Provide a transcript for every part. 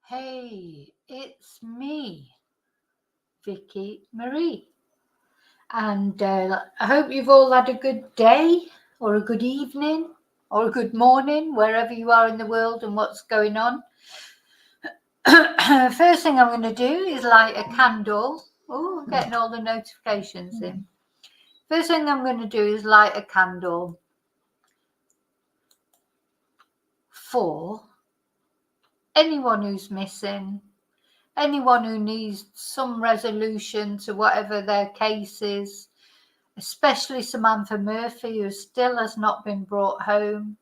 Hey, it's me, Vicky Marie. And I hope you've all had a good day or a good evening or a good morning, wherever you are in the world and what's going on. First thing I'm going to do is light a candle. Oh, I'm getting all the notifications in. First thing I'm going to do is light a candle for anyone who's missing, anyone who needs some resolution to whatever their case is, especially Samantha Murphy, who still has not been brought home.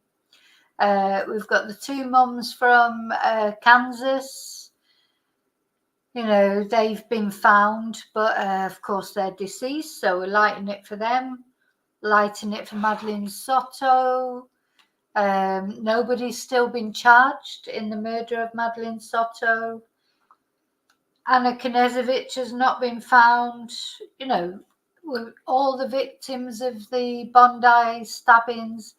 We've got the two mums from Kansas. You know, they've been found, but of course they're deceased, so we're lighting it for them, lighting it for Madeline Soto. Nobody's still been charged in the murder of Madeline Soto. Anna Knezevich has not been found. You know, all the victims of the Bondi stabbings.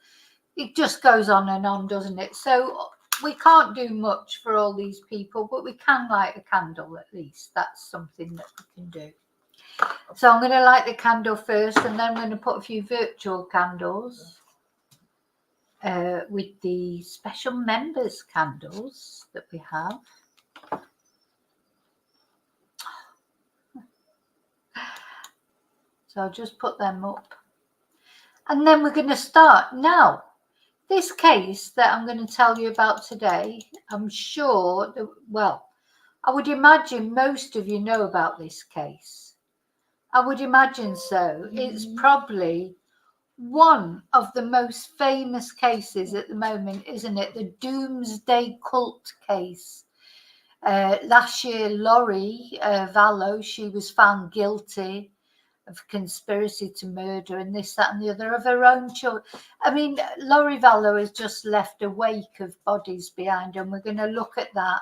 It just goes on and on, doesn't it? So we can't do much for all these people, but we can light a candle at least. That's something that we can do. So I'm going to light the candle first, and then I'm going to put a few virtual candles with the special members candles that we have. So I'll just put them up. And then we're going to start. Now, this case that I'm going to tell you about today, I'm sure that, well, I would imagine most of you know about this case. I would imagine so. It's probably one of the most famous cases at the moment, isn't it? The Doomsday cult case. Last year, Lori Vallow, she was found guilty of conspiracy to murder and this, that and the other of her own children. I mean, Lori Vallow has just left a wake of bodies behind her, and we're going to look at that.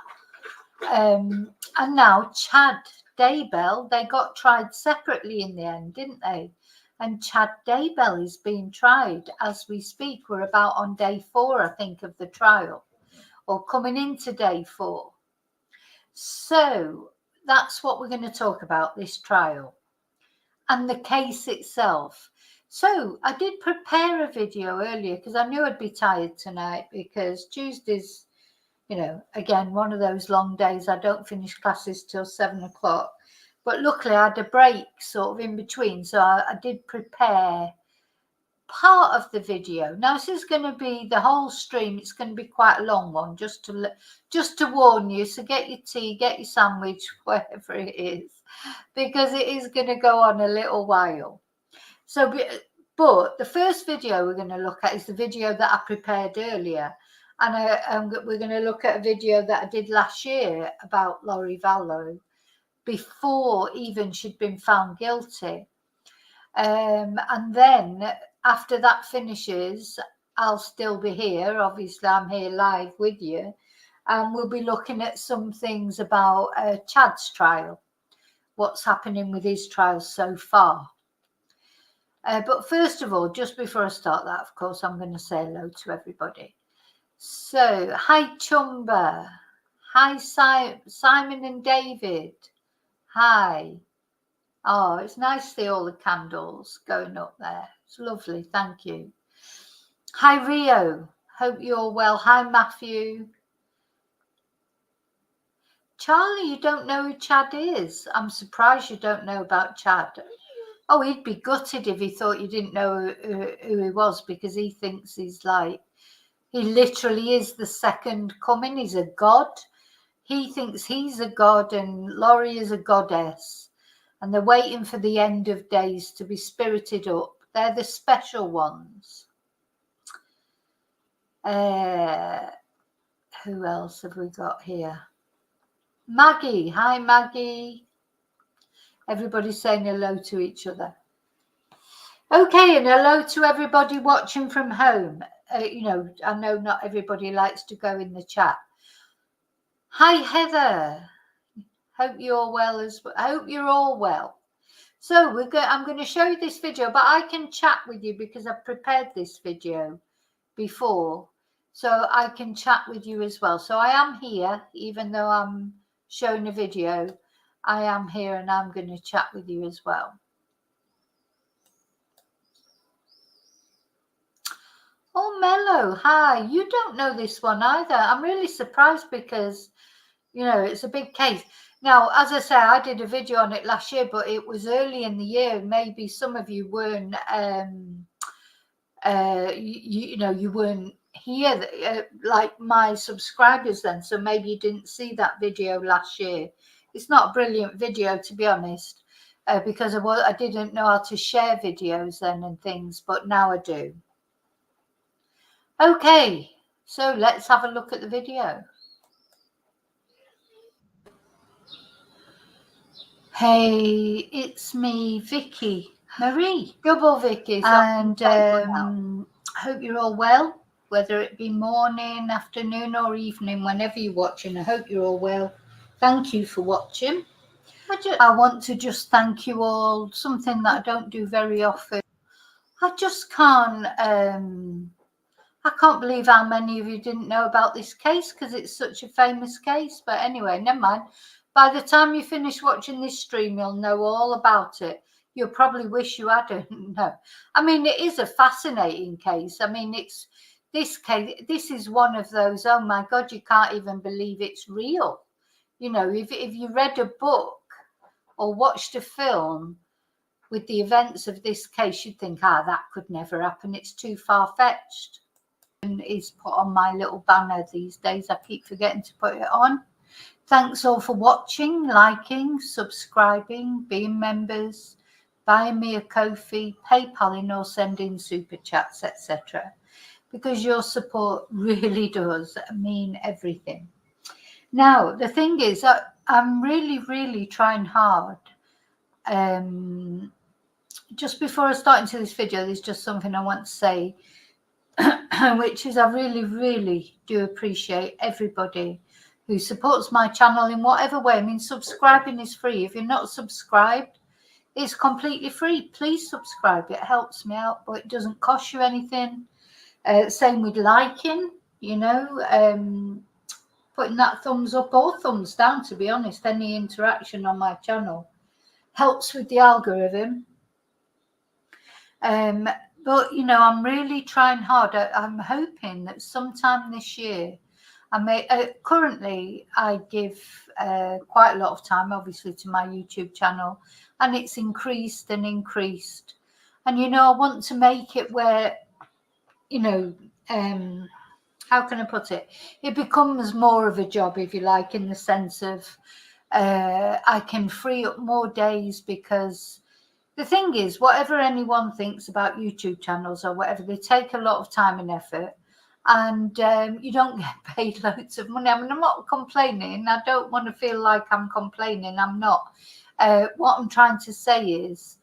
And now Chad Daybell, they got tried separately in the end, didn't they? And Chad Daybell is being tried as we speak. We're about on day 4, I think, of the trial, or coming into day 4. So that's what we're going to talk about, this trial and the case itself. So I did prepare a video earlier because I knew I'd be tired tonight, because Tuesdays, you know, again, one of those long days. I don't finish classes till 7 o'clock. But luckily I had a break sort of in between. So I did prepare part of the video. Now this is going to be the whole stream. It's going to be quite a long one, just to warn you. So get your tea, get your sandwich, whatever it is, because it is going to go on a little while. So, but the first video we're going to look at is the video that I prepared earlier. And we're going to look at a video that I did last year about Lori Vallow, before even she'd been found guilty. And then after that finishes, I'll still be here. Obviously, I'm here live with you. And we'll be looking at some things about Chad's trial, what's happening with his trial so far. But first of all, just before I start that, of course, I'm going to say hello to everybody. So, hi Chumba. Hi Simon and David. Hi. Oh, it's nice to see all the candles going up there. It's lovely. Thank you. Hi Rio. Hope you're well. Hi Matthew. Charlie, you don't know who Chad is. I'm surprised you don't know about Chad. Oh, he'd be gutted if he thought you didn't know who he was, because he thinks he's like, he literally is the second coming. He's a god. He thinks he's a god and Laurie is a goddess. And they're waiting for the end of days to be spirited up. They're the special ones. Who else have we got here? Maggie. Hi, Maggie. Everybody's saying hello to each other. Okay, and hello to everybody watching from home. You know, I know not everybody likes to go in the chat. Hi, Heather. Hope you're well I hope you're all well. So I'm going to show you this video, but I can chat with you because I've prepared this video before. so I can chat with you as well. So I am here, even though I'm showing a video, I am here and I'm going to chat with you as well. Oh, Mello, hi. You don't know this one either. I'm really surprised because, you know, it's a big case. Now, as I say, I did a video on it last year, but it was early in the year. Maybe some of you weren't, you weren't here, like my subscribers then. So maybe you didn't see that video last year. It's not a brilliant video, to be honest, because I didn't know how to share videos then and things, but now I do. Okay, so let's have a look at the video. Hey, it's me, Vicki, Marie, double Vicki, and hope you're all well, whether it be morning, afternoon, or evening, whenever you're watching. I hope you're all well. Thank you for watching. I want to just thank you all, something that I don't do very often. I just can't. I can't believe how many of you didn't know about this case because it's such a famous case. But anyway, never mind. By the time you finish watching this stream, you'll know all about it. You'll probably wish you hadn't. No, I mean, it is a fascinating case. I mean, it's this case. This is one of those, oh my God, you can't even believe it's real. You know, if you read a book or watched a film with the events of this case, you'd think, that could never happen. It's too far-fetched. Is put on my little banner these days. I keep forgetting to put it on. Thanks all for watching, liking, subscribing, being members, buying me a Ko-fi, PayPaling or sending super chats, etc. Because your support really does mean everything. Now, the thing is, I'm really, really trying hard. Just before I start into this video, there's just something I want to say, which is I really, really do appreciate everybody who supports my channel in whatever way. I mean, subscribing is free. If you're not subscribed, it's completely free. Please subscribe. It helps me out, but it doesn't cost you anything. Same with liking, you know, putting that thumbs up or thumbs down, to be honest. Any interaction on my channel helps with the algorithm. But, you know, I'm really trying hard. I'm hoping that sometime this year, I may, currently I give quite a lot of time, obviously, to my YouTube channel, and it's increased and increased. And, you know, I want to make it where, you know, how can I put it? It becomes more of a job, if you like, in the sense of I can free up more days because the thing is, whatever anyone thinks about YouTube channels or whatever, they take a lot of time and effort, and you don't get paid loads of money. I mean, I'm not complaining. I don't want to feel like I'm complaining. I'm not. What I'm trying to say is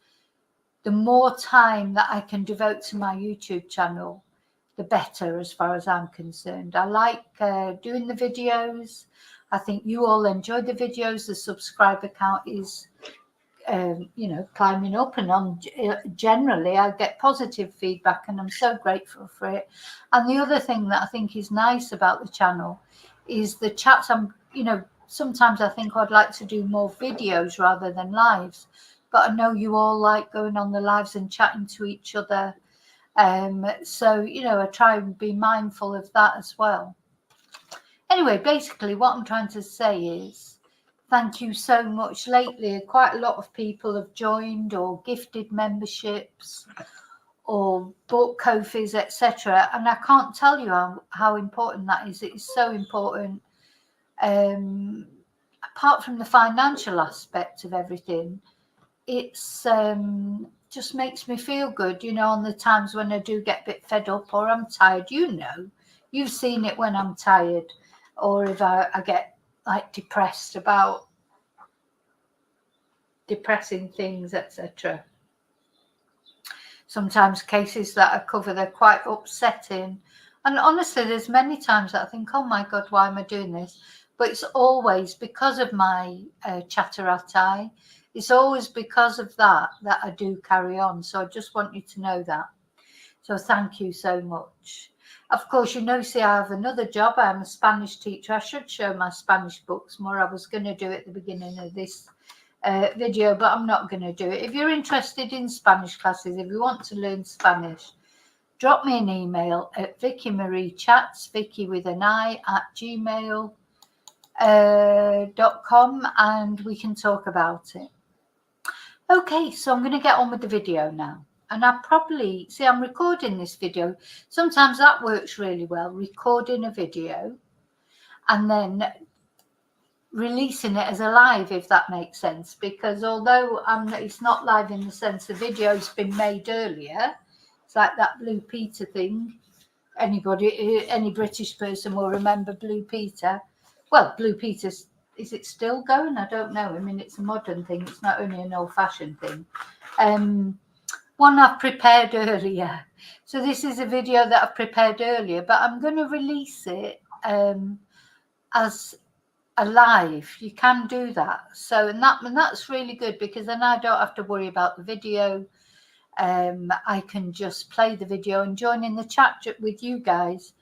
the more time that I can devote to my YouTube channel, the better as far as I'm concerned. I like doing the videos. I think you all enjoy the videos. The subscriber count is you know, climbing up, and generally I get positive feedback and I'm so grateful for it. And the other thing that I think is nice about the channel is the chats. You know, sometimes I think I'd like to do more videos rather than lives, but I know you all like going on the lives and chatting to each other. So, you know, I try and be mindful of that as well. Anyway, basically what I'm trying to say is thank you so much. Lately, quite a lot of people have joined or gifted memberships or bought Ko-fis, etc. And I can't tell you how important that is. It is so important. Apart from the financial aspect of everything, it's just makes me feel good, you know, on the times when I do get a bit fed up or I'm tired. You know, you've seen it when I'm tired or if I get like depressed about depressing things, etc. Sometimes cases that I cover, they're quite upsetting, and honestly there's many times that I think, oh my God, why am I doing this? But it's always because of my chatterati. It's always because of that I do carry on. So I just want you to know that. So thank you so much. Of course, you know, see, I have another job. I'm a Spanish teacher. I should show my Spanish books more. I was going to do it at the beginning of this video, but I'm not going to do it. If you're interested in Spanish classes, if you want to learn Spanish, drop me an email at Vicki Marie Chats, Vicki with an I, at gmail.com, and we can talk about it. Okay, so I'm going to get on with the video now. And I probably, see, I'm recording this video. Sometimes that works really well, recording a video and then releasing it as a live, if that makes sense. Because although it's not live in the sense the video's been made earlier, it's like that Blue Peter thing. Any British person will remember Blue Peter. Well, Blue Peter's, is it still going? I don't know. I mean, it's a modern thing. It's not only an old-fashioned thing. One I've prepared earlier. So this is a video that I've prepared earlier, but I'm going to release it as a live. You can do that. So, and that's really good, because then I don't have to worry about the video. I can just play the video and join in the chat with you guys,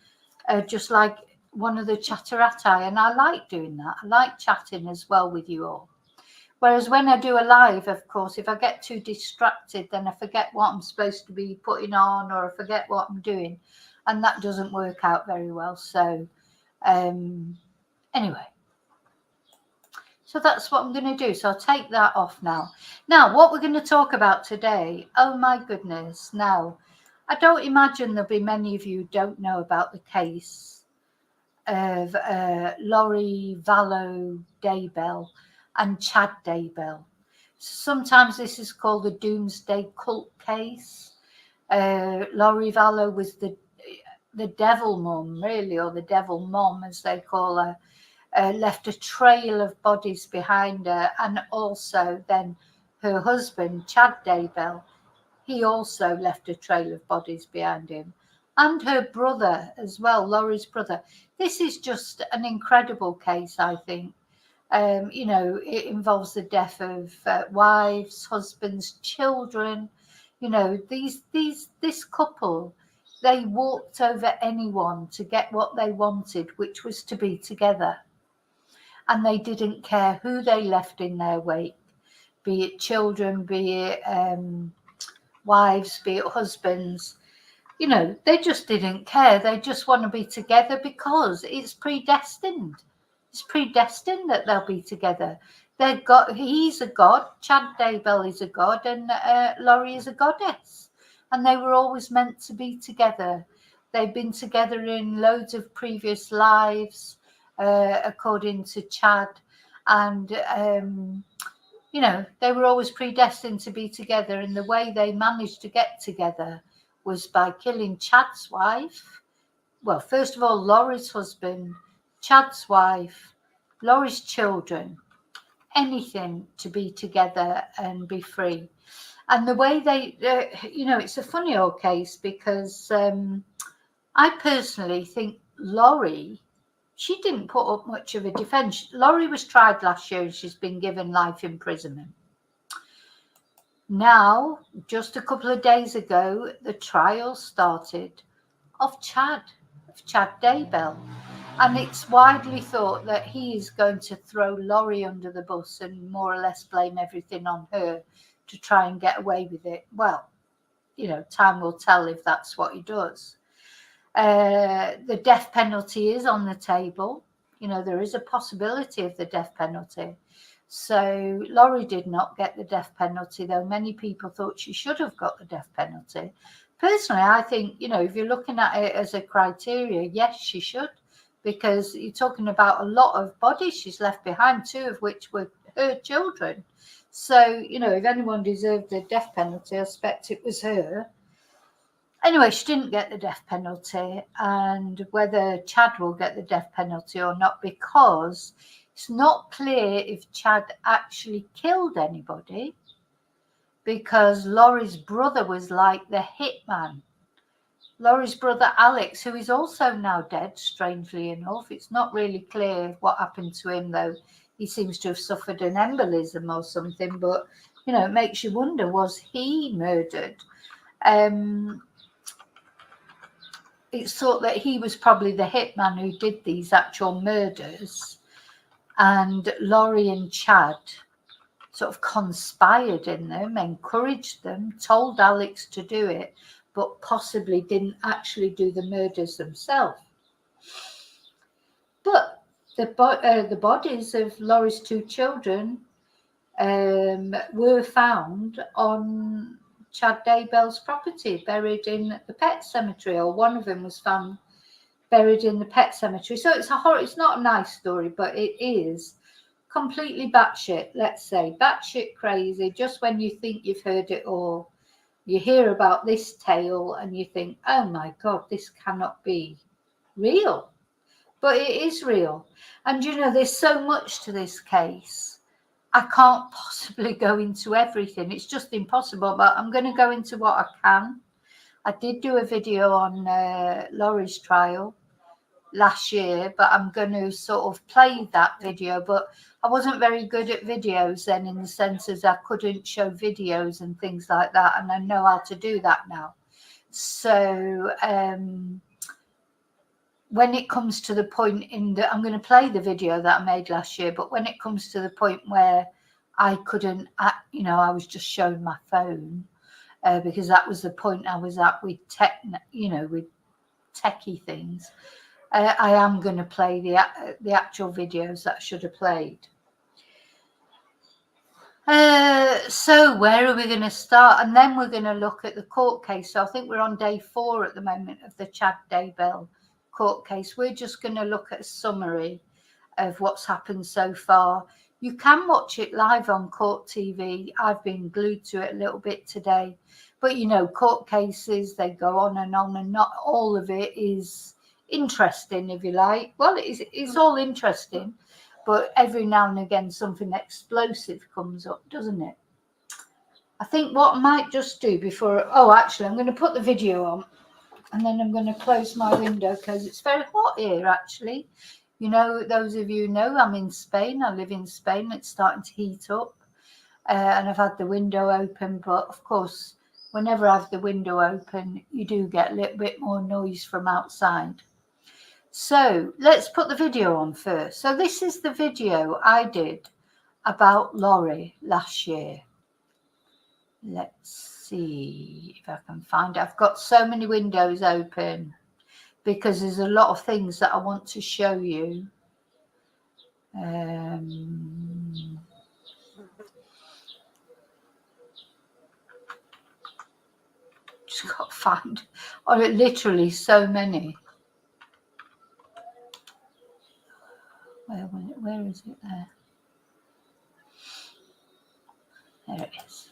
just like one of the chatterati, and I like doing that. I like chatting as well with you all. Whereas when I do a live, of course, if I get too distracted, then I forget what I'm supposed to be putting on, or I forget what I'm doing, and that doesn't work out very well. So anyway, so that's what I'm going to do. So I'll take that off now. Now, what we're going to talk about today, oh my goodness. Now, I don't imagine there'll be many of you who don't know about the case of Laurie Vallow Daybell and Chad Daybell. Sometimes this is called the Doomsday cult case. Laurie Vallow was the devil mum, really, or the devil mom, as they call her. Left a trail of bodies behind her, and also then her husband, Chad Daybell, he also left a trail of bodies behind him, and her brother as well, Laurie's brother. This is just an incredible case, I think. You know, it involves the death of wives, husbands, children. You know, this couple, they walked over anyone to get what they wanted, which was to be together. And they didn't care who they left in their wake, be it children, be it wives, be it husbands. You know, they just didn't care. They just want to be together because it's predestined. It's predestined that they'll be together. They're God. He's a god. Chad Daybell is a god, and Laurie is a goddess. And they were always meant to be together. They've been together in loads of previous lives, according to Chad. And, you know, they were always predestined to be together. And the way they managed to get together was by killing Chad's wife. Well, first of all, Laurie's husband, Chad's wife, Laurie's children, anything to be together and be free. And the way they, you know, it's a funny old case, because I personally think Laurie, she didn't put up much of a defense. Laurie was tried last year and she's been given life imprisonment. Now, just a couple of days ago, the trial started of Chad Daybell. And it's widely thought that he is going to throw Laurie under the bus and more or less blame everything on her to try and get away with it. Well, you know, time will tell if that's what he does. The death penalty is on the table. You know, there is a possibility of the death penalty. So Laurie did not get the death penalty, though many people thought she should have got the death penalty. Personally, I think, you know, if you're looking at it as a criteria, yes, she should. Because you're talking about a lot of bodies she's left behind, 2 of which were her children. So, you know, if anyone deserved the death penalty, I suspect it was her. Anyway, she didn't get the death penalty, and whether Chad will get the death penalty or not, because it's not clear if Chad actually killed anybody, because Laurie's brother was like the hitman. Laurie's brother Alex, who is also now dead, strangely enough. It's not really clear what happened to him, though. He seems to have suffered an embolism or something, but, you know, it makes you wonder, was he murdered? it's thought that he was probably the hitman who did these actual murders, and Laurie and Chad sort of conspired in them, encouraged them, told Alex to do it, but possibly didn't actually do the murders themselves. But the bodies of Laurie's 2 children were found on Chad Daybell's property, buried in the pet cemetery, or one of them was found buried in the pet cemetery. So it's it's not a nice story, but it is completely batshit, let's say, batshit crazy. Just when you think you've heard it all, you hear about this tale and you think, oh my God, this cannot be real. But it is real. And you know, there's so much to this case. I can't possibly go into everything. It's just impossible, but I'm going to go into what I can. I did do a video on Laurie's trial last year, but I'm going to sort of play that video. But I wasn't very good at videos then, in the sense as I couldn't show videos and things like that, and I know how to do that now. So when it comes to the point I'm going to play the video that I made last year, but when it comes to the point where I couldn't, you know, I was just showing my phone because that was the point I was at with with techie things. I am going to play the actual videos that I should have played. So where are we going to start? And then we're going to look at the court case. So I think we're on day 4 at the moment of the Chad Daybell court case. We're just going to look at a summary of what's happened so far. You can watch it live on Court TV. I've been glued to it a little bit today. But, you know, court cases, they go on, and not all of it is interesting, if you like. Well, it's all interesting, but every now and again something explosive comes up, doesn't it? I think what I might just do before... Oh, actually, I'm going to put the video on, and then I'm going to close my window because it's very hot here, actually. You know, those of you know, I'm in Spain. I live in Spain. It's starting to heat up. And I've had the window open. But, of course, whenever I have the window open, you do get a little bit more noise from outside. So let's put the video on first. So this is the video I did about Laurie last year. Let's see if I can find it. I've got so many windows open because there's a lot of things that I want to show you. Just got to find, literally so many. Where is it there? There it is.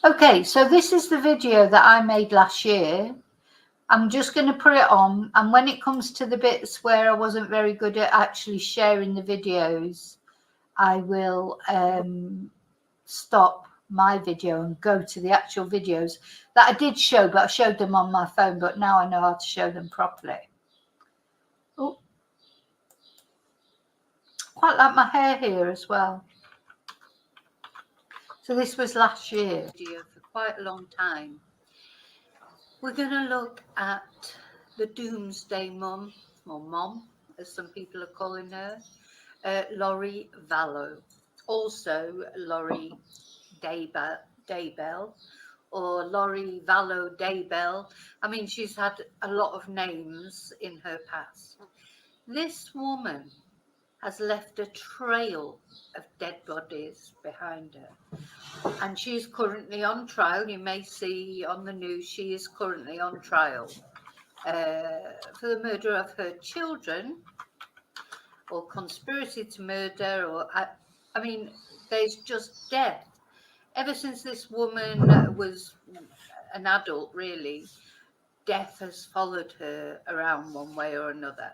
Okay, so this is the video that I made last year. I'm just going to put it on, and when it comes to the bits where I wasn't very good at actually sharing the videos, I will stop my video and go to the actual videos that I did show, but I showed them on my phone, but now I know how to show them properly. Oh, quite like my hair here as well. So this was last year, video for quite a long time. We're going to look at the Doomsday mum, or mom, as some people are calling her, Laurie Vallow. Also, Laurie Daybell, or Laurie Vallow Daybell. I mean, she's had a lot of names in her past. This woman has left a trail of dead bodies behind her. And she is currently on trial. You may see on the news she is currently on trial for the murder of her children, or conspiracy to murder, or I mean, there's just death. Ever since this woman was an adult, really, death has followed her around one way or another.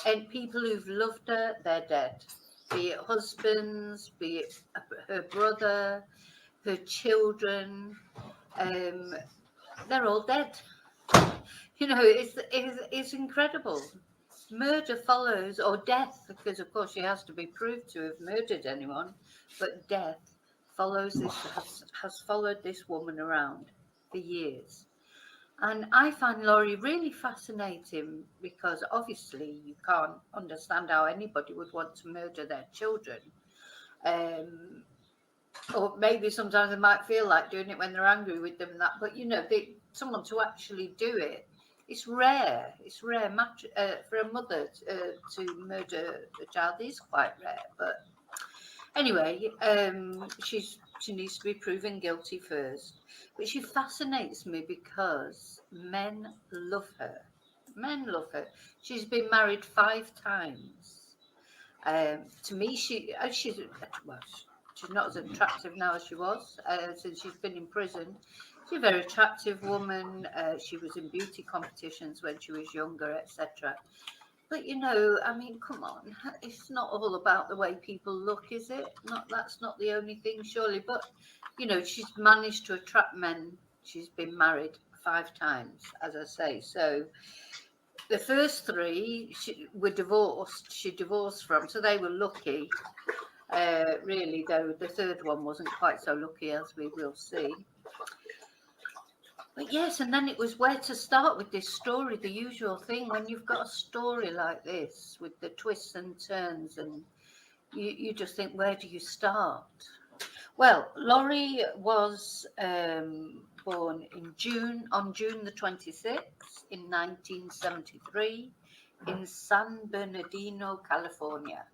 And people who've loved her, they're dead. Be it husbands, be it her brother, her children, they're all dead. You know, it's incredible. Murder follows, or death, because of course she has to be proved to have murdered anyone, but death follows this, has followed this woman around for years. And I find Laurie really fascinating because obviously you can't understand how anybody would want to murder their children. Or maybe sometimes they might feel like doing it when they're angry with them and that, but someone to actually do it, it's rare. It's rare. For a mother to murder a child is quite rare. But anyway, she needs to be proven guilty first. But she fascinates me because men love her. Men love her. She's been married 5 times. To me, she's well, she's not as attractive now as she was since she's been in prison. She's a very attractive woman. She was in beauty competitions when she was younger, etc. But I mean, come on, it's not all about the way people look, is it? That's not the only thing, surely. But she's managed to attract men. She's been married 5 times, as I say. So the first 3 were divorced. She divorced from, so they were lucky. Really, though, the third one wasn't quite so lucky, as we will see. But yes, and then it was where to start with this story, the usual thing when you've got a story like this with the twists and turns, and you just think, where do you start? Well, Laurie was born on June the 26th in 1973 in San Bernardino, California.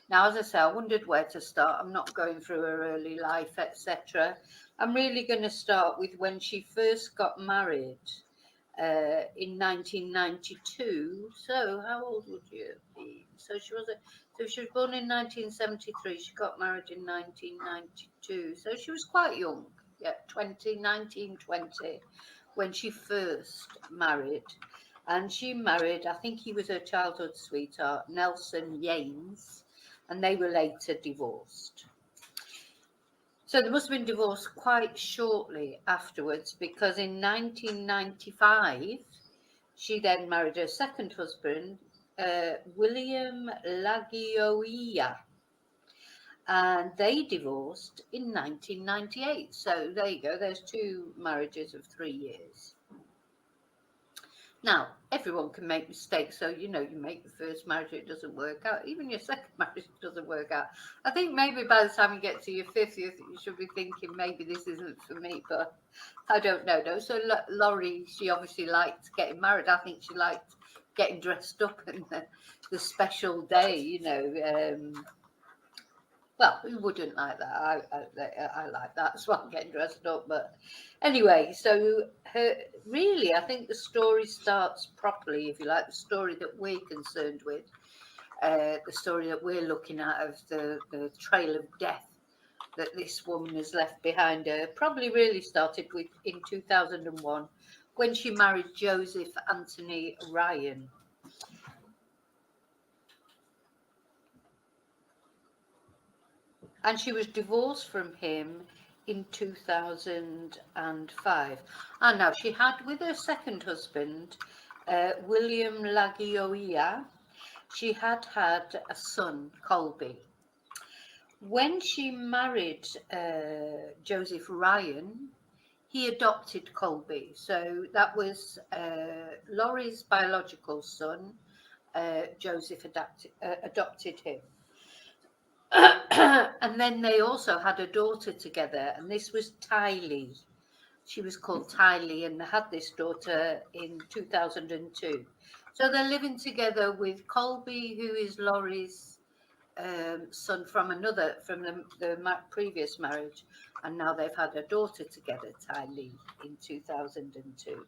Now, as I say, I wondered where to start. I'm not going through her early life, etc. I'm really going to start with when she first got married in 1992. So, how old would you be? So she was born in 1973. She got married in 1992. So she was quite young. Yeah, 1920 when she first married. And she married, I think he was her childhood sweetheart, Nelson Yanes, and they were later divorced. So they must have been divorced quite shortly afterwards, because in 1995, she then married her second husband, William Lagioia, and they divorced in 1998. So there you go, there's 2 marriages of 3 years. Now, everyone can make mistakes, so you make the first marriage, it doesn't work out. Even your second marriage doesn't work out. I think maybe by the time you get to your 5th, you should be thinking maybe this isn't for me, but I don't know. No. So Laurie, she obviously liked getting married. I think she liked getting dressed up and the special day, well, who wouldn't like that? I like that as well, getting dressed up. But anyway, so really, I think the story starts properly, if you like, the story that we're concerned with, the story that we're looking at of the trail of death that this woman has left behind her, probably really started with in 2001 when she married Joseph Anthony Ryan. And she was divorced from him in 2005. And now she had with her second husband, William Lagioia, she had a son, Colby. When she married Joseph Ryan, he adopted Colby. So that was Laurie's biological son. Joseph adopted him. And then they also had a daughter together, and this was Tylee. She was called Tylee, and they had this daughter in 2002. So they're living together with Colby, who is Laurie's son from the previous marriage, and now they've had a daughter together, Tylee, in 2002.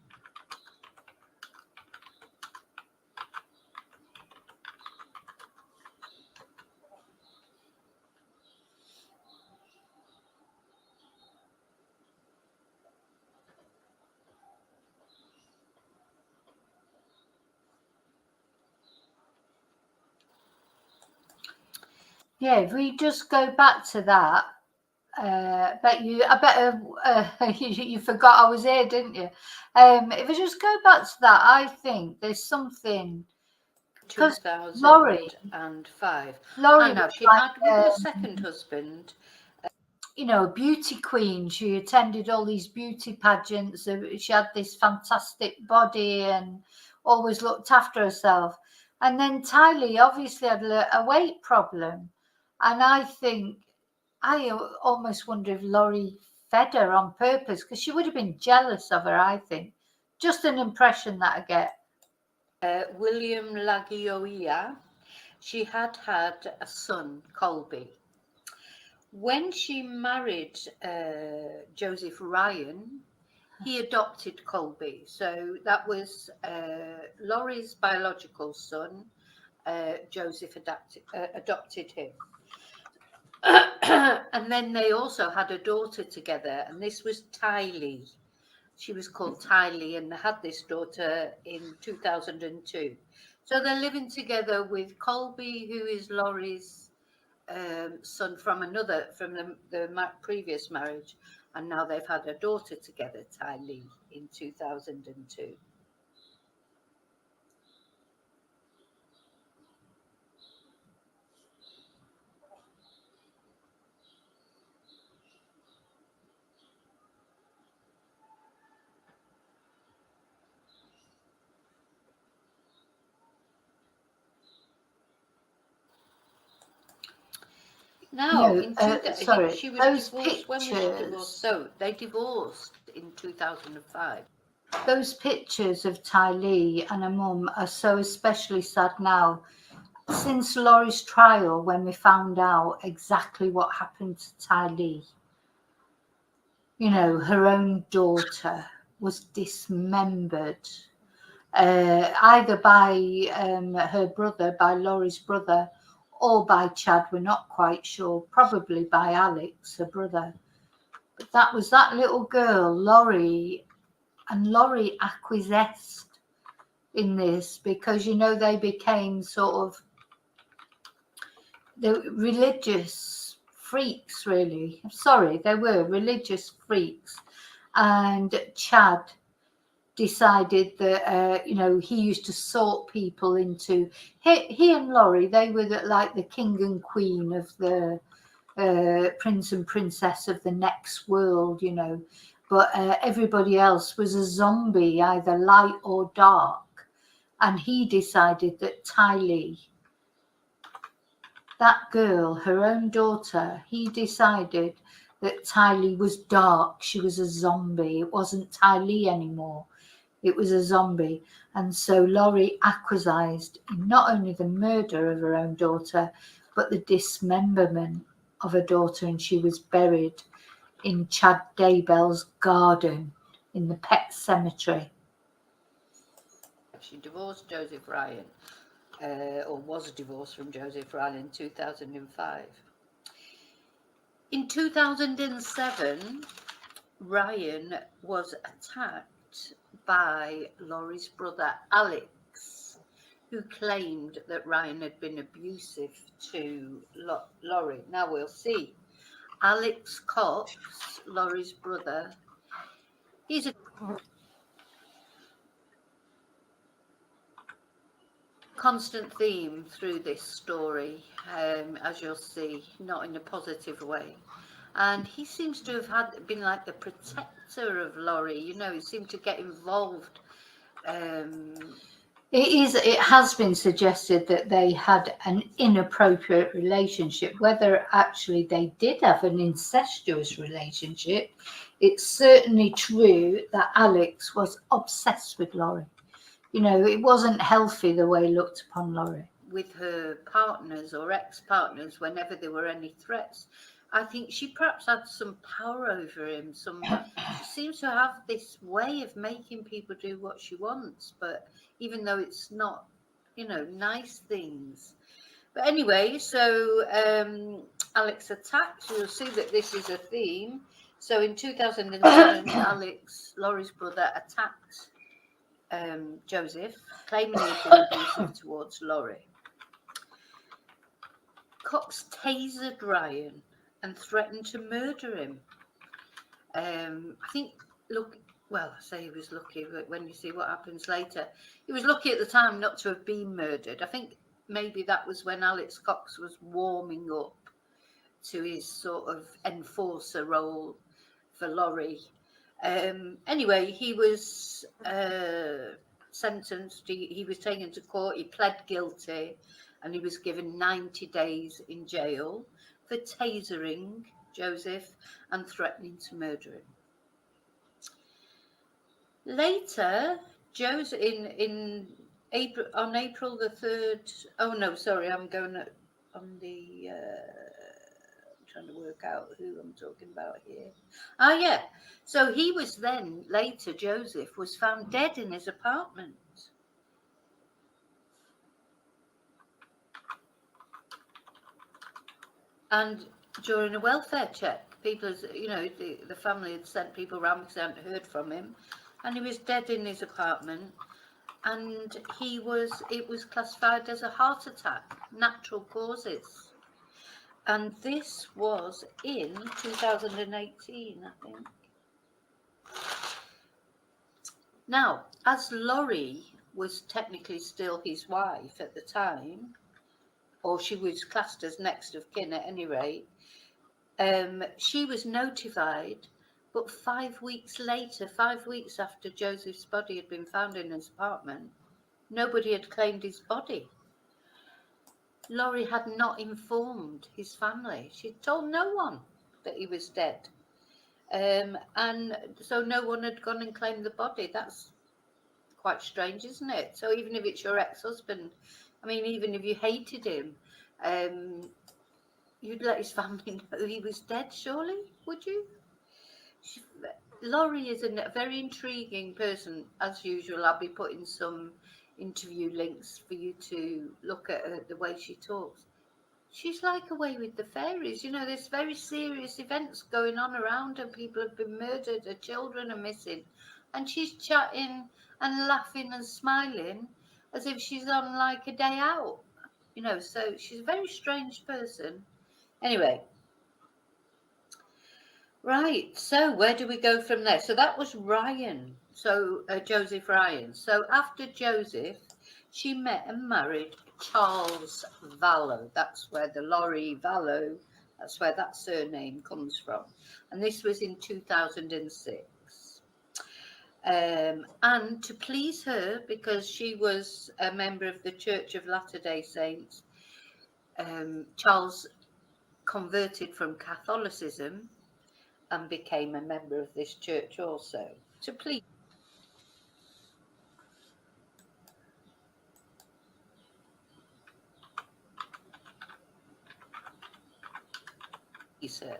Yeah, if we just go back to that, I bet you forgot I was here, didn't you? If we just go back to that, I think there's something. 2005. Laurie, and now she had with her second husband. a beauty queen. She attended all these beauty pageants. She had this fantastic body and always looked after herself. And then Tylee obviously had a weight problem. And I almost wonder if Laurie fed her on purpose, because she would have been jealous of her, I think. Just an impression that I get. William Lagioia, she had a son, Colby. When she married Joseph Ryan, he adopted Colby. So that was Laurie's biological son. Joseph adopted him. And then they also had a daughter together, and this was Tylee. She was called Tylee, and they had this daughter in 2002. So they're living together with Colby, who is Laurie's son from the previous marriage, and now they've had a daughter together, Tylee, in 2002. Now, sorry, she was those divorced. When was she pictures, divorced? So they divorced in 2005. those pictures of Tylee and her mum are so especially sad now. Since Laurie's trial, when we found out exactly what happened to Tylee, her own daughter was dismembered, either by her brother, by Laurie's brother, or by Chad. We're not quite sure. Probably by Alex, her brother. But that was that little girl, Laurie, and Laurie acquiesced in this because they became sort of the religious freaks, really. Sorry, they were religious freaks. And Chad decided that he used to sort people into he and Laurie. They were like the king and queen of the prince and princess of the next world, but everybody else was a zombie, either light or dark. And he decided that Tylee, that girl, her own daughter, he decided that Tylee was dark. She was a zombie. It wasn't Tylee anymore. It was a zombie. And so Laurie acquiesced in not only the murder of her own daughter, but the dismemberment of her daughter. And she was buried in Chad Daybell's garden in the pet cemetery. She divorced Joseph Ryan, or was divorced from Joseph Ryan in 2005. In 2007, Ryan was attacked by Laurie's brother Alex, who claimed that Ryan had been abusive to Laurie. Now we'll see. Alex Cox, Laurie's brother, he's a constant theme through this story, as you'll see, not in a positive way. And he seems to have been like the protector of Laurie. He seemed to get involved. It has been suggested that they had an inappropriate relationship. Whether actually they did have an incestuous relationship, it's certainly true that Alex was obsessed with Laurie. It wasn't healthy the way he looked upon Laurie. With her partners or ex-partners, whenever there were any threats, I think she perhaps had some power over him. She seems to have this way of making people do what she wants, but even though it's not, nice things. But anyway, so Alex attacked. You'll see that this is a theme. So in 2007, Alex, Laurie's brother, attacked Joseph, claiming he had been abusive towards Laurie. Cox tasered Ryan and threatened to murder him. I think, I say he was lucky, but when you see what happens later, he was lucky at the time not to have been murdered. I think maybe that was when Alex Cox was warming up to his sort of enforcer role for Laurie. Anyway, he was sentenced. He was taken to court. He pled guilty, and he was given 90 days in jail for tasering Joseph and threatening to murder him. Later, Joseph in April, on April the 3rd. Oh no, sorry, I'm going on the. Trying to work out who I'm talking about here. Ah, yeah. So he was then later. Joseph was found dead in his apartment. And during a welfare check, people, the family had sent people around because they hadn't heard from him, and he was dead in his apartment. And it was classified as a heart attack, natural causes. And this was in 2018, I think. Now, as Laurie was technically still his wife at the time, or she was classed as next of kin at any rate, she was notified, but 5 weeks later, 5 weeks after Joseph's body had been found in his apartment, nobody had claimed his body. Laurie had not informed his family. She'd told no one that he was dead. And so no one had gone and claimed the body. That's quite strange, isn't it? So even if it's your ex-husband, I mean, even if you hated him, you'd let his family know he was dead, surely, would you? Laurie is a very intriguing person, as usual. I'll be putting some interview links for you to look at her, the way she talks. She's like away with the fairies. There's very serious events going on around her. People have been murdered, her children are missing. And she's chatting and laughing and smiling as if she's on like a day out. So she's a very strange person. Anyway. Right, so where do we go from there? So that was Ryan, so Joseph Ryan. So after Joseph, she met and married Charles Vallow. That's where the Laurie Vallow, that's where that surname comes from. And this was in 2006. And to please her, because she was a member of the Church of Latter-day Saints, Charles converted from Catholicism and became a member of this church also, to please her.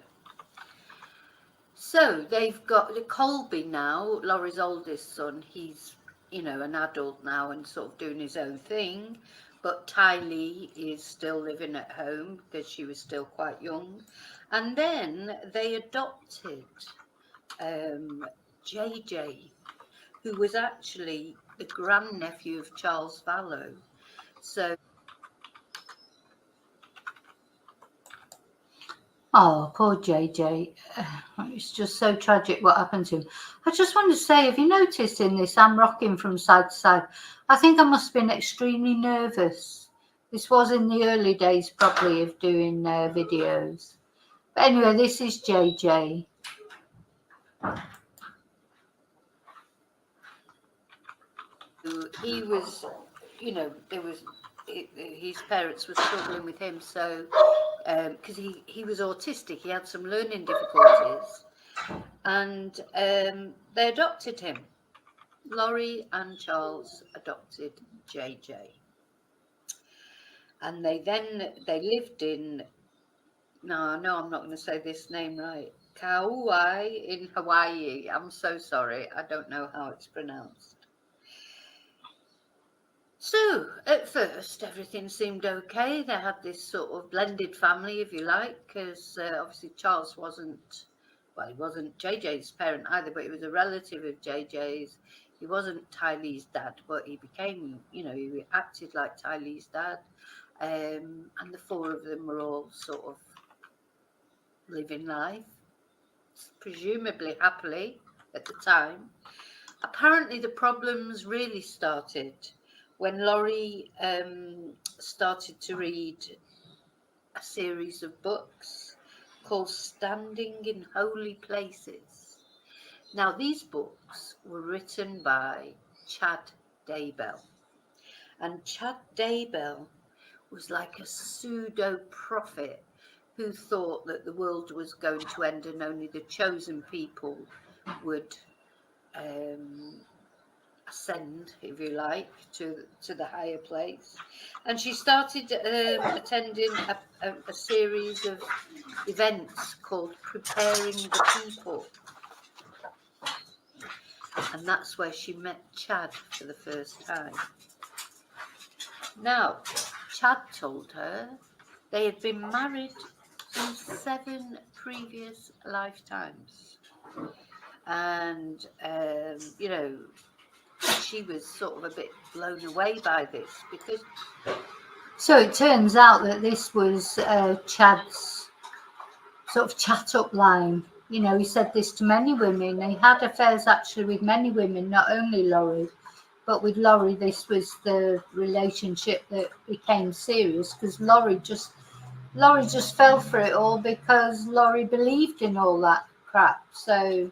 So they've got Colby now, Laurie's oldest son. He's, an adult now and sort of doing his own thing. But Tylee is still living at home because she was still quite young. And then they adopted JJ, who was actually the grandnephew of Charles Vallow. So, oh, poor JJ. It's just so tragic what happened to him. I just want to say, have you noticed in this, I'm rocking from side to side. I think I must have been extremely nervous. This was in the early days probably of doing videos. But anyway, this is JJ. He was, his parents were struggling with him, so because he was autistic, he had some learning difficulties, and they adopted him. Laurie and Charles adopted JJ, and they lived in, no, I'm not going to say this name right, Kauai in Hawaii. I'm so sorry, I don't know how it's pronounced. So, at first, everything seemed okay. They had this sort of blended family, if you like, because obviously Charles wasn't, well, he wasn't JJ's parent either, but he was a relative of JJ's. He wasn't Tylee's dad, but he became, he acted like Tylee's dad. And the four of them were all sort of living life, presumably happily at the time. Apparently, the problems really started when Laurie started to read a series of books called Standing in Holy Places. Now, these books were written by Chad Daybell. And Chad Daybell was like a pseudo-prophet who thought that the world was going to end and only the chosen people would ascend, if you like, to the higher place. And she started attending a series of events called Preparing the People. And that's where she met Chad for the first time. Now, Chad told her they had been married in 7 previous lifetimes. And, you know, she was sort of a bit blown away by this because... So it turns out that this was Chad's sort of chat-up line. You know, he said this to many women. He had affairs actually with many women, not only Laurie. But with Laurie, this was the relationship that became serious because Laurie just fell for it all because Laurie believed in all that crap. So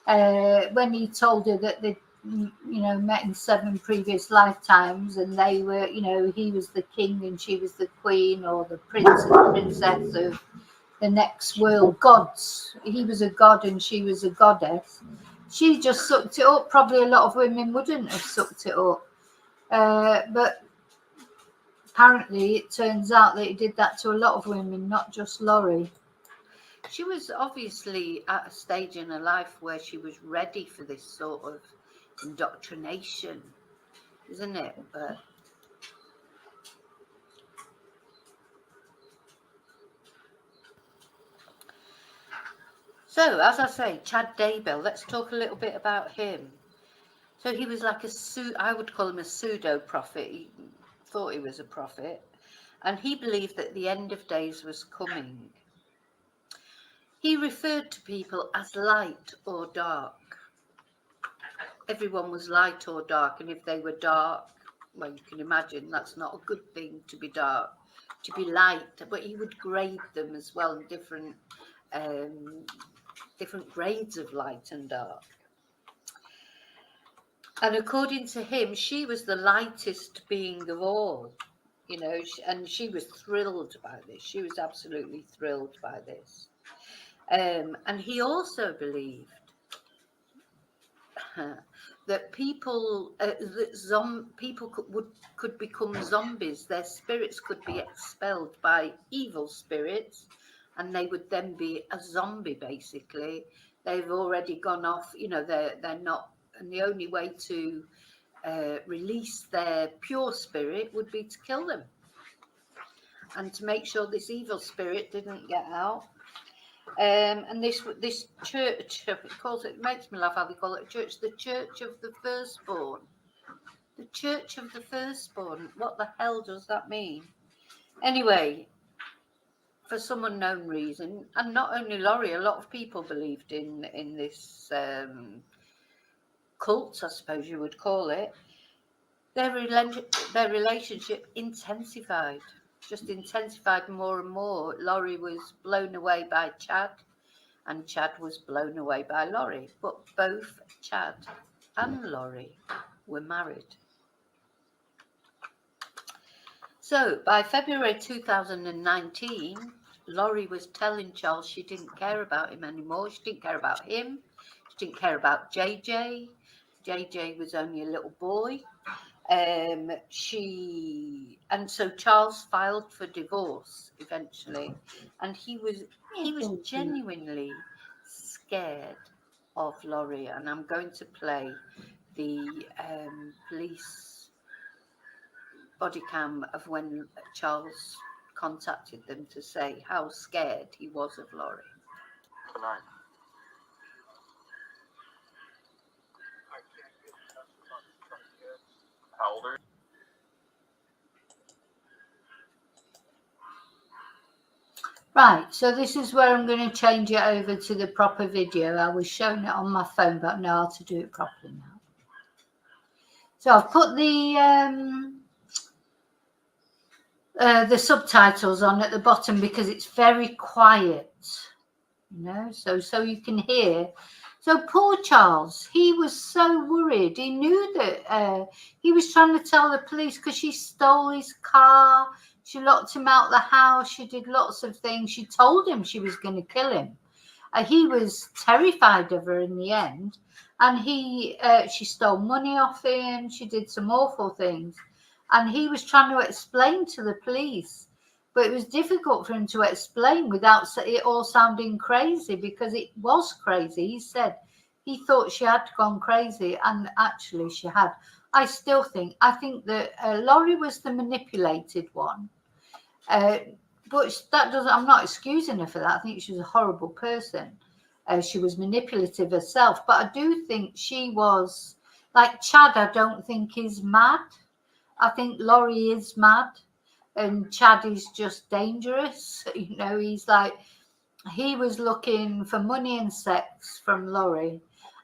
when he told her that they, you know, met in 7 previous lifetimes and they were, you know, he was the king and she was the queen, or the prince and the princess of the next world, gods. He was a god and she was a goddess. She just sucked it up. Probably a lot of women wouldn't have sucked it up. But apparently it turns out that he did that to a lot of women, not just Laurie. She was obviously at a stage in her life where she was ready for this sort of indoctrination, isn't it? But so, as I say, Chad Daybell, let's talk a little bit about him. So he was like I would call him a pseudo-prophet. He thought he was a prophet. And he believed that the end of days was coming. He referred to people as light or dark. Everyone was light or dark. And if they were dark, well, you can imagine that's not a good thing to be dark, to be light. But he would grade them as well in different grades of light and dark. And according to him, she was the lightest being of all, you know, and she was thrilled by this. She was absolutely thrilled by this. And he also believed that people could become zombies. Their spirits could be expelled by evil spirits, and they would then be a zombie. Basically, they've already gone off. You know, they're not. And the only way to release their pure spirit would be to kill them, and to make sure this evil spirit didn't get out. And this church, it makes me laugh how they call it a church, the Church of the Firstborn. The Church of the Firstborn. What the hell does that mean? Anyway, for some unknown reason, and not only Laurie, a lot of people believed in this cult, I suppose you would call it. Their relationship intensified, just intensified more and more. Laurie was blown away by Chad, and Chad was blown away by Laurie. But both Chad and Laurie were married. So by February 2019, Laurie was telling Charles she didn't care about him anymore. She didn't care about him. She didn't care about JJ. JJ was only a little boy. And so Charles filed for divorce eventually, and he was genuinely scared of Laurie. And I'm going to play the police body cam of when Charles contacted them to say how scared he was of Laurie. Tonight. How old are you? Right, so this is where I'm going to change it over to the proper video. I was showing it on my phone, but I know how to do it properly now. So I've put the subtitles on at the bottom because it's very quiet. so you can hear. So poor Charles, he was so worried. He knew that he was trying to tell the police because she stole his car. She locked him out the house. She did lots of things. She told him she was going to kill him. He was terrified of her in the end. And she stole money off him. She did some awful things. And he was trying to explain to the police. But it was difficult for him to explain without it all sounding crazy, because it was crazy. He said he thought she had gone crazy, and actually she had. I think that Laurie was the manipulated one. But that doesn't, I'm not excusing her for that. I think she was a horrible person. She was manipulative herself. But I do think she was, like Chad, I don't think is mad. I think Laurie is mad. And Chad is just dangerous. He's like, he was looking for money and sex from Laurie,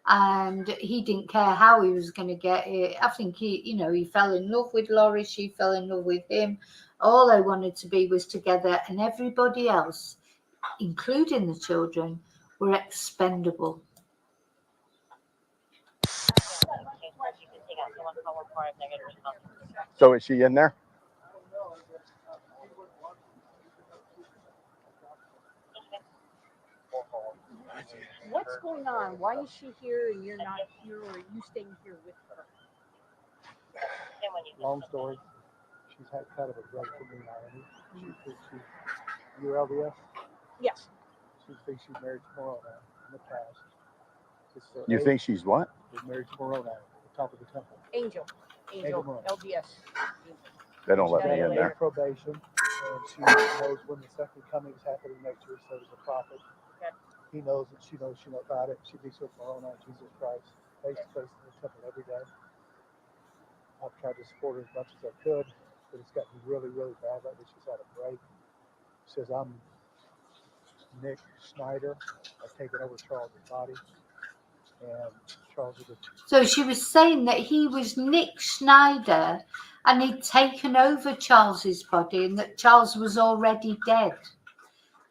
and he didn't care how he was going to get it. I think he fell in love with Laurie. She fell in love with him. All they wanted to be was together, and everybody else, including the children, were expendable. So is she in there? What's going on? Why is she here and you're not here, or are you staying here with her? Long story. She's had kind of a break from reality. She thinks you're LDS. Yes. She thinks she's married to Moroni in the past. You think she's what? She's married to Moroni at the top of the temple. Angel Moroni. LDS. They don't let me in there. Probation, and she knows when the second coming is happening next year. So does a prophet. Okay. He knows that she knows about it. She meets with Moroni, Jesus Christ, face to face in the temple every day. I've tried to support her as much as I could, but it's gotten really, really bad lately. She's had a break. She says, I'm Nick Schneider. I've taken over Charles's body. And Charles is So she was saying that he was Nick Schneider and he'd taken over Charles's body, and that Charles was already dead.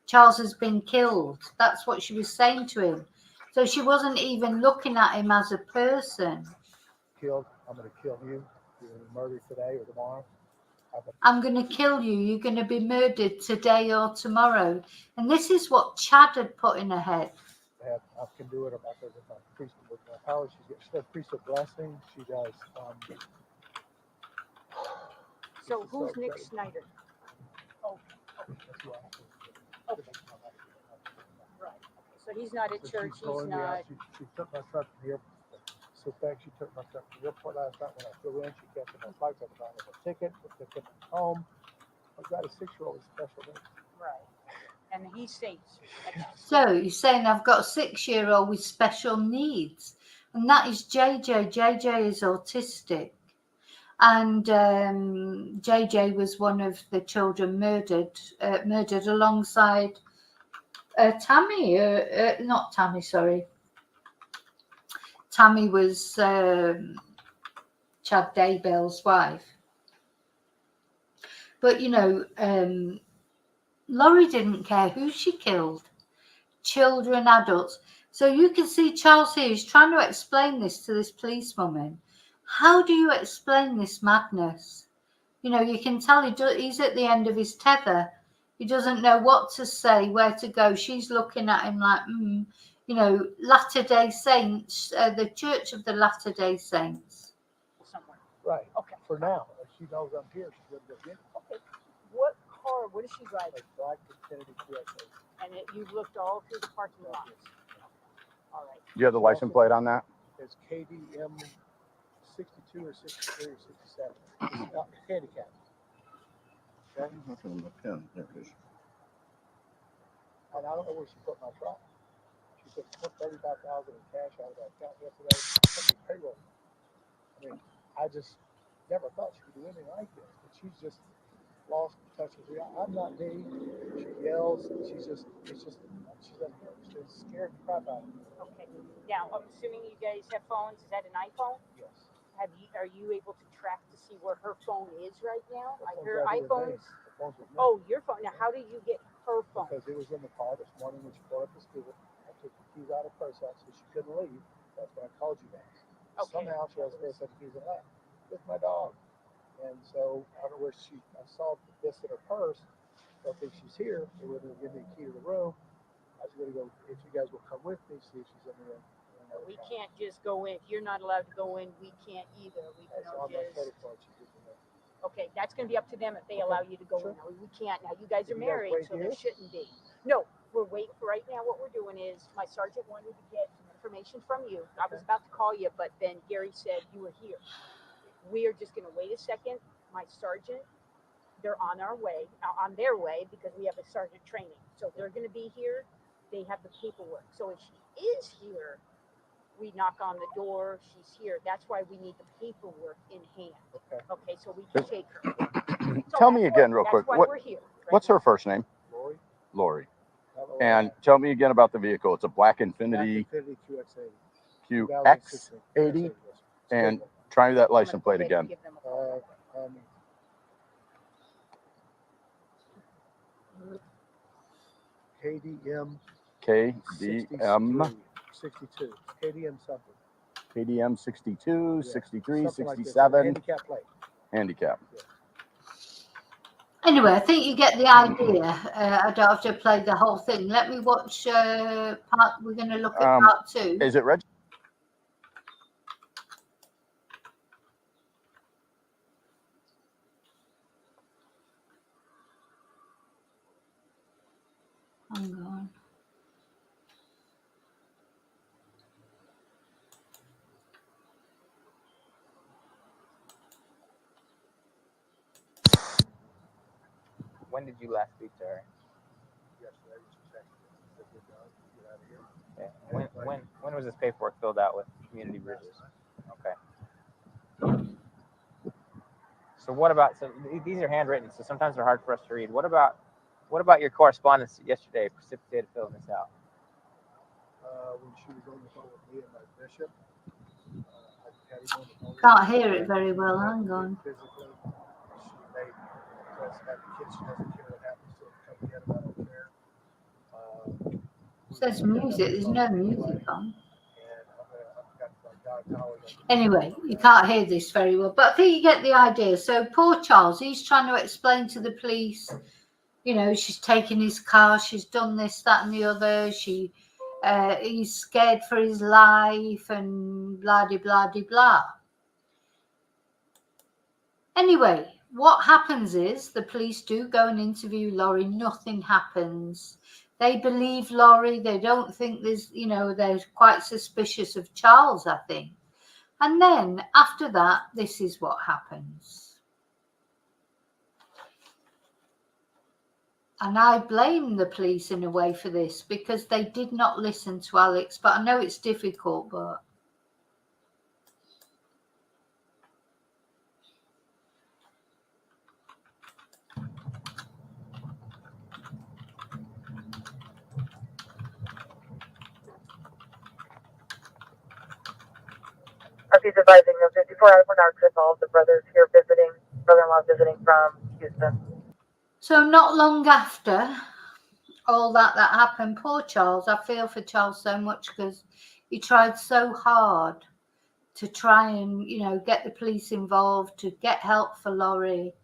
Charles has been killed. That's what she was saying to him. So she wasn't even looking at him as a person. killed. I'm going to kill you. You're going to be murdered today or tomorrow. I'm going to kill you. You're going to be murdered today or tomorrow. And this is what Chad had put in her head. I can do it. I'm not with my priest with my power. She does priest of blessing. She does. So who's Nick Schneider? Oh. That's why Okay. Right. So he's not at church. He's not. She took my truck from the airport. So thanks. She took my truck from the airport last night when I flew in. She kept my flights. I bought her a ticket. They took me home. I've got a 6-year-old with special needs. Right. And he's safe. So you're saying I've got a 6-year-old with special needs, and that is JJ. JJ is autistic, and JJ was one of the children murdered alongside Tammy. Not Tammy, sorry. Tammy was Chad Daybell's wife. But Laurie didn't care who she killed. Children, adults. So you can see Charles here is trying to explain this to this policewoman. How do you explain this madness? You can tell he's at the end of his tether. He doesn't know what to say, where to go. She's looking at him like, Latter-day Saints, the Church of the Latter-day Saints. Somewhere. Right. Okay. For now. If she knows I'm here, she's going to get in. Okay. What car? What is she driving? A black Infiniti QX80. And you've looked all through the parking lots. All right. Do you have the license plate on that? It's KDM 62 or 63 or 67. It's not handicapped. Okay? There it is. And I don't know where she put my truck. She said she put $35,000 in cash out of that account yesterday. Put me payroll. I mean, I just never thought she could do anything like this. But she's just lost touch with reality. I'm not me. She yells. She's unhinged. It's scared the crap out of me. Okay. Now, I'm assuming you guys have phones. Is that an iPhone? Yes. Are you able to track to see where her phone is right now? The phone's Her right here with me. iPhones. The phone's with me. Oh, your phone. Now, how do you get her phone. Because it was in the car this morning when she brought up to school. I took the keys out of her purse out so she couldn't leave. That's when I called you guys. Okay. Somehow she has the keys and left with my dog. And so I don't know where I saw this in her purse. I don't think she's here. They were going to give me a key to the room. I was going to go, if you guys will come with me, see if she's in the room. We can't just go in. If you're not allowed to go in, we can't either. We can just. Okay, that's going to be up to them if they allow you to go in. No, we can't. Now, you guys are married, so there shouldn't be. No, we're waiting for right now. What we're doing is my sergeant wanted to get some information from you. I was about to call you, but then Gary said you were here. We are just going to wait a second. My sergeant, they're on their way because we have a sergeant training. So they're going to be here. They have the paperwork. So if she is here, we knock on the door. She's here. That's why we need the paperwork in hand. Okay, so we can take her. So Tell me again real quick. That's why we're here. What's her first name? Lori. Lori. And tell me again about the vehicle. It's a black Infinity QX80. And try that license plate again. KDM 62. KDM something. KDM 62, Yeah, 63, something like this. 67. Handicap plate. Handicap. Anyway, I think you get the idea. I don't have to play the whole thing. Let me watch part. We're going to look at part 2. Is it registered? Hang on. When did you last speak to her? Yesterday, she texted me. Get out of here. Yeah. When was this paperwork filled out with Community Bridges? Okay. So what about, so these are handwritten, so sometimes they're hard for us to read. What about your correspondence yesterday precipitated filling this out? When she was on the phone with me and my bishop, I had him on the phone. Can't hear it very well. Hang on. Physically, she made us have the kids. She doesn't care what happens to them. Come get them. I don't care. It says music. There's no music on. And I've got my God. Anyway, you can't hear this very well, but I think you get the idea. So poor Charles, he's trying to explain to the police, you know, she's taken his car, she's done this, that, and the other. He's scared for his life and blah, de, blah, de, blah. Anyway, what happens is the police do go and interview Laurie. Nothing happens. They believe Laurie. They don't think there's, you know, they're quite suspicious of Charles, I think. And then after that, this is what happens. And I blame the police in a way for this because they did not listen to Alex. But I know it's difficult, but... He's advising them 54 hours when our involved. The brother-in-law visiting from Houston. So not long after all that happened, poor Charles, I feel for Charles so much because he tried so hard to try and, you know, get the police involved, to get help for Laurie,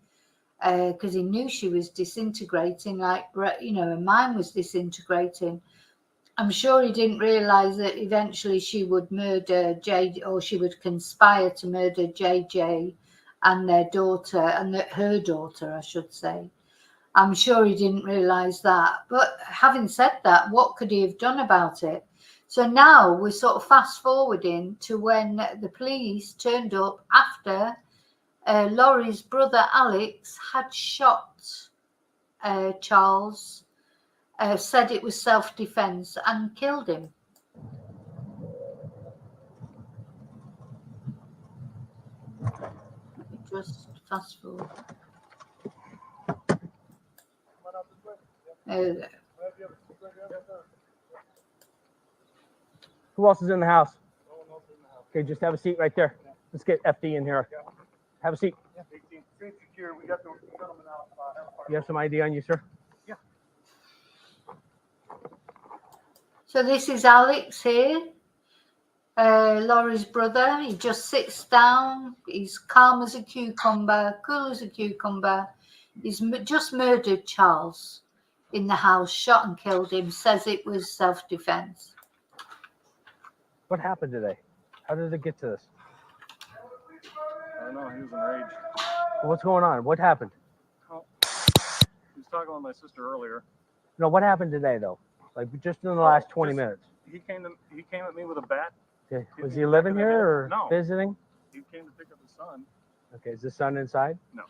because he knew she was disintegrating, like, you know, her mind was disintegrating. I'm sure he didn't realise that eventually she would murder JJ, or she would conspire to murder JJ and their daughter, and her daughter, I should say. I'm sure he didn't realise that. But having said that, what could he have done about it? So now we're sort of fast forwarding to when the police turned up after Laurie's brother Alex had shot Charles, said it was self-defense, and killed him. Let me just fast forward. Who else is in the house? Okay, just have a seat right there. Let's get FD in here. Have a seat. You have some ID on you, sir? Yeah. So this is Alex here, Laurie's brother. He just sits down. He's calm as a cucumber, cool as a cucumber. He's just murdered Charles in the house, shot and killed him, says it was self-defense. What happened today? How did it get to this? I don't know. He was enraged. What's going on? What happened? He was talking with my sister earlier. No, what happened today though? Like just in the last 20 minutes. He came at me with a bat. Okay. Was he living here or No. visiting? He came to pick up his son. Okay, is the son inside? No.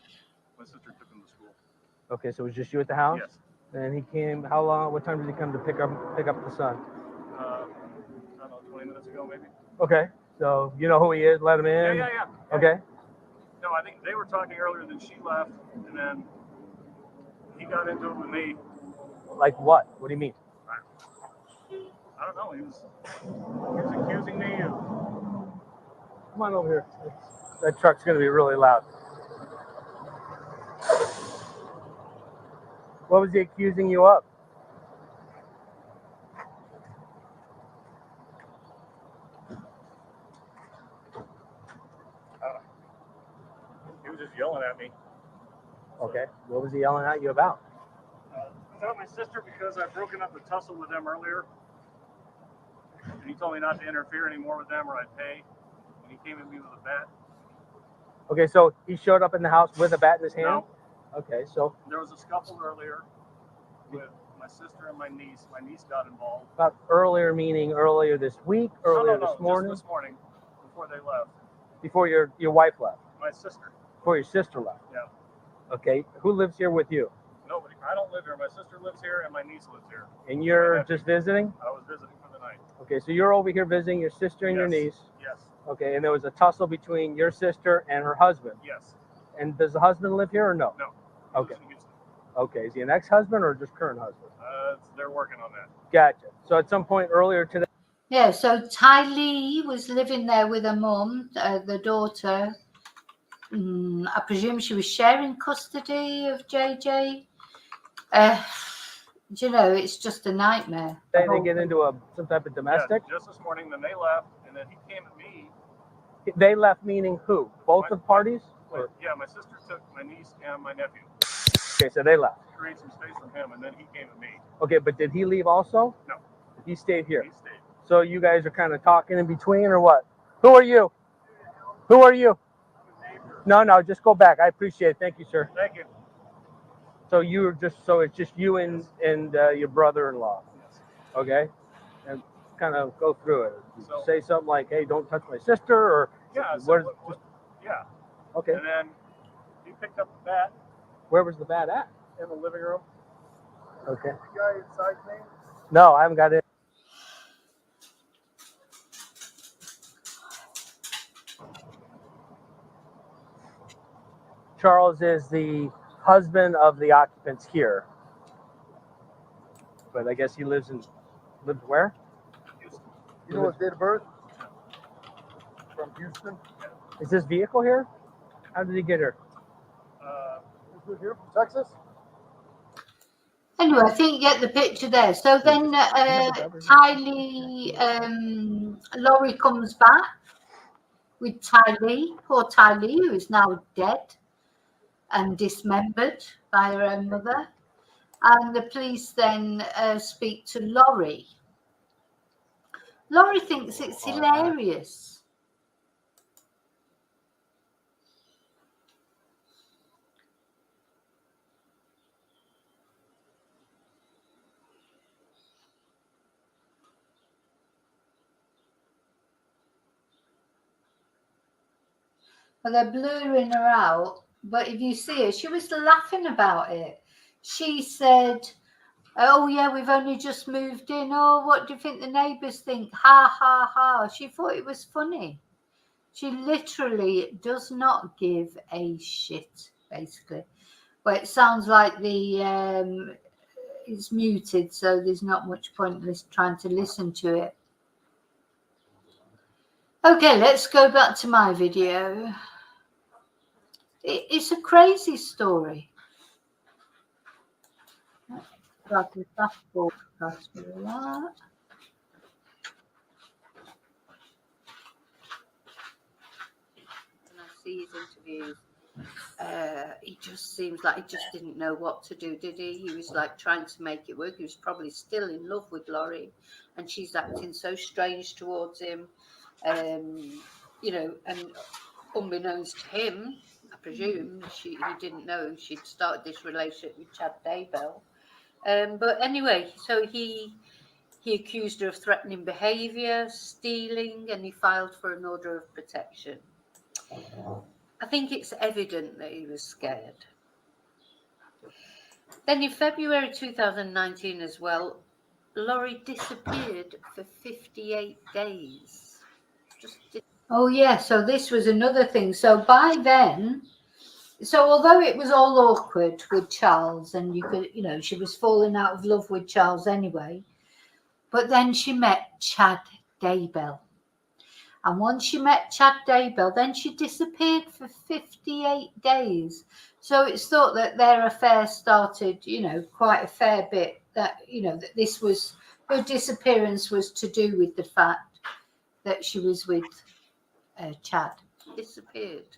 My sister took him to school. Okay, so it was just you at the house? Yes. And he came, how long, what time did he come to pick up the son? I don't know, 20 minutes ago maybe. Okay, so you know who he is, let him in? Yeah. Okay. No, I think they were talking earlier, then she left, and then he got into it with me. Like what? What do you mean? I don't know. He was accusing me of. Come on over here. That truck's going to be really loud. What was he accusing you of? He was just yelling at me. Okay. What was he yelling at you about? About my sister because I've broken up the tussle with them earlier. And he told me not to interfere anymore with them or I'd pay. And he came at me with a bat. Okay, so he showed up in the house with a bat in his hand? No. Okay, so There was a scuffle earlier with my sister and my niece. My niece got involved. about earlier meaning earlier this week, earlier this morning? Just this morning, before they left. Before your wife left? My sister. Before your sister left? Yeah. Okay, who lives here with you? Nobody. I don't live here. My sister lives here and my niece lives here. And you're just visiting? I was visiting for the night. Okay, so you're over here visiting your sister and your niece. Yes. Okay, and there was a tussle between your sister and her husband. Yes. And does the husband live here or no? No. Okay. Okay, is he an ex-husband or just current husband? They're working on that. Gotcha. So at some point earlier today. Yeah, so Ty Lee was living there with her mum, the daughter. I presume she was sharing custody of JJ. You know, it's just a nightmare. They get into some type of domestic? Yeah, just this morning, then they left, and then he came at me. They left meaning who? Both of parties? Yeah, my sister took my niece and my nephew. Okay, so they left. Create some space for him, and then he came at me. Okay, but did he leave also? No. He stayed here? He stayed. So you guys are kind of talking in between or what? Who are you? Who are you? No, just go back. I appreciate it. Thank you, sir. Thank you. So it's just you and your brother-in-law. Yes. Okay? And kind of go through it. So, say something like, hey, don't touch my sister, or yeah. Yeah. Okay. And then he picked up the bat. Where was the bat at? In the living room. Okay. The guy inside me? No, I haven't got it. Charles is the husband of the occupants here. But I guess he lives where? Houston. You know his date of birth? From Houston? Is this vehicle here? How did he get here? Is it here from Texas? Anyway, I think you get the picture there. So then Laurie comes back with poor Ty Lee, who is now dead and dismembered by her own mother. And the police then speak to Laurie. Laurie thinks it's hilarious. Well, they're blurring her out, but if you see her, she was laughing about it. She said, oh yeah, we've only just moved in. Oh, what do you think the neighbours think? Ha, ha, ha. She thought it was funny. She literally does not give a shit, basically. But it sounds like it's muted, so there's not much point in trying to listen to it. Okay, let's go back to my video. It's a crazy story. That. see his interviews, he just seems like he just didn't know what to do, did he? He was like trying to make it work. He was probably still in love with Laurie, and she's acting so strange towards him, you know, and unbeknownst to him, I presume he didn't know she'd started this relationship with Chad Daybell. But anyway, so he accused her of threatening behaviour, stealing, and he filed for an order of protection. I think it's evident that he was scared. Then in February 2019 as well, Laurie disappeared for 58 days. Oh yeah, so this was another thing. So by then, so although it was all awkward with Charles, and you could, you know, she was falling out of love with Charles anyway, but then she met Chad Daybell. And once she met Chad Daybell, then she disappeared for 58 days. So it's thought that their affair started, you know, quite a fair bit, that, you know, that this was, her disappearance was to do with the fact that she was with Chad. Disappeared.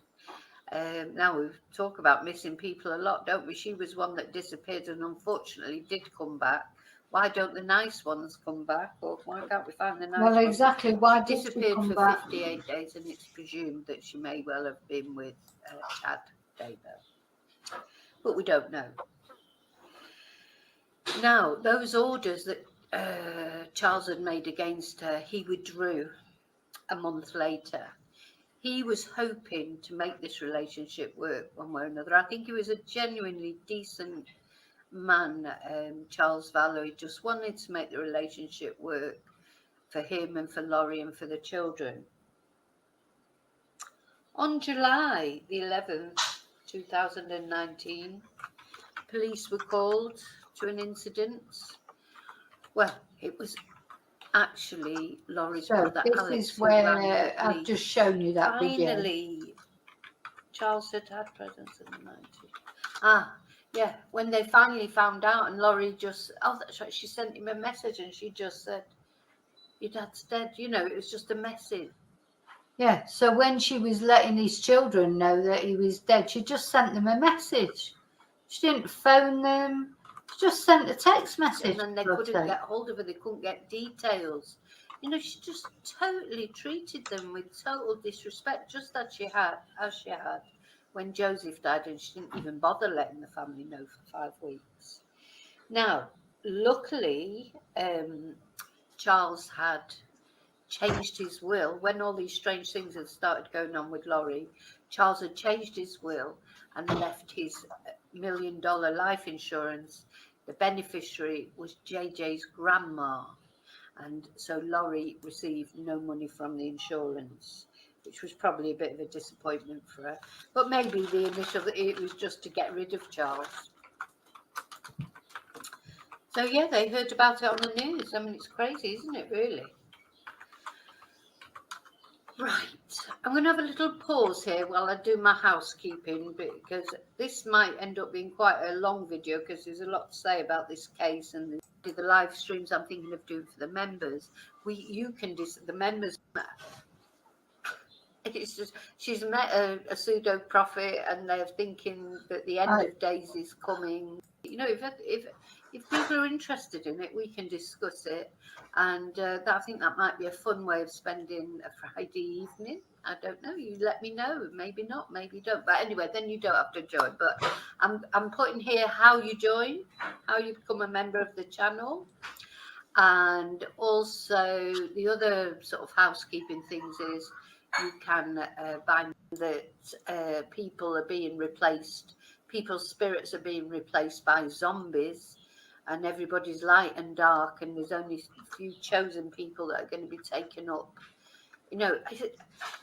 Now we talk about missing people a lot, don't we? She was one that disappeared and unfortunately did come back. Why don't the nice ones come back? Or why can't we find the nice ones? Well, exactly. Why did she disappeared for 58 days, and it's presumed that she may well have been with Chad Daybell. But we don't know. Now, those orders that Charles had made against her, he withdrew a month later. He was hoping to make this relationship work one way or another. I think he was a genuinely decent man, Charles Valerie. Just wanted to make the relationship work for him and for Laurie and for the children. On July the 11th, 2019, police were called to an incident. Well, it was actually Laurie's brother Alex. This is where I've just shown you that video. Finally, Charles had had presents in the 90s. Yeah, when they finally found out, and Laurie just, oh, that's right, she sent him a message and she just said, your dad's dead. You know, it was just a message. Yeah, so when she was letting his children know that he was dead, she just sent them a message. She didn't phone them. She just sent a text message. And then they couldn't get hold of her. They couldn't get details. You know, she just totally treated them with total disrespect, just as she had when Joseph died, and she didn't even bother letting the family know for 5 weeks. Now, luckily, Charles had changed his will. When all these strange things had started going on with Laurie, Charles had changed his will and left his $1 million life insurance. The beneficiary was JJ's grandma, and so Laurie received no money from the insurance, which was probably a bit of a disappointment for her. But maybe it was just to get rid of Charles. So yeah, they heard about it on the news. I mean, it's crazy, isn't it, really? Right, I'm going to have a little pause here while I do my housekeeping, because this might end up being quite a long video, because there's a lot to say about this case, and the live streams I'm thinking of doing for the members. The members. It's just, she's met a pseudo prophet, and they're thinking that the end of days is coming. You know, if people are interested in it, we can discuss it, and I think that might be a fun way of spending a Friday evening. I don't know. You let me know. Maybe not. Maybe don't. But anyway, then you don't have to join. But I'm putting here how you join, how you become a member of the channel, and also the other sort of housekeeping things is you can find that people are being replaced. People's spirits are being replaced by zombies, and everybody's light and dark, and there's only a few chosen people that are going to be taken up. You know,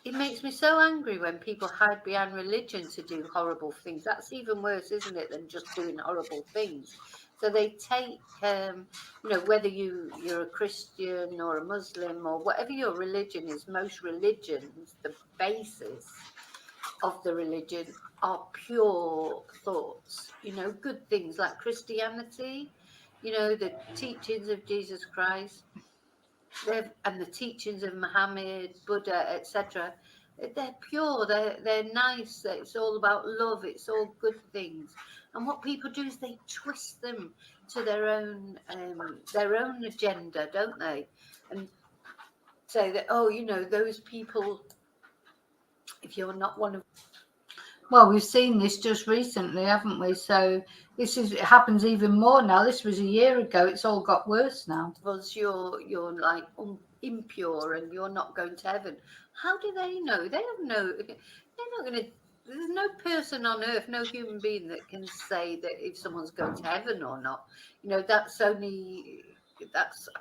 it makes me so angry when people hide behind religion to do horrible things. That's even worse, isn't it, than just doing horrible things? So they take, you know, whether you're a Christian or a Muslim or whatever your religion is, most religions, the basis of the religion are pure thoughts, you know, good things like Christianity, you know, the teachings of Jesus Christ, and the teachings of Muhammad, Buddha, etc. They're pure, they're nice, it's all about love, it's all good things. And what people do is they twist them to their own agenda, don't they? And say that, oh, you know, those people, if you're not one of, well, we've seen this just recently, haven't we? So it happens even more now. This was a year ago. It's all got worse now. Because you're like impure and you're not going to heaven. How do they know? They have no. They're not going to. There's no person on earth, no human being that can say that if someone's going to heaven or not. You know, that's a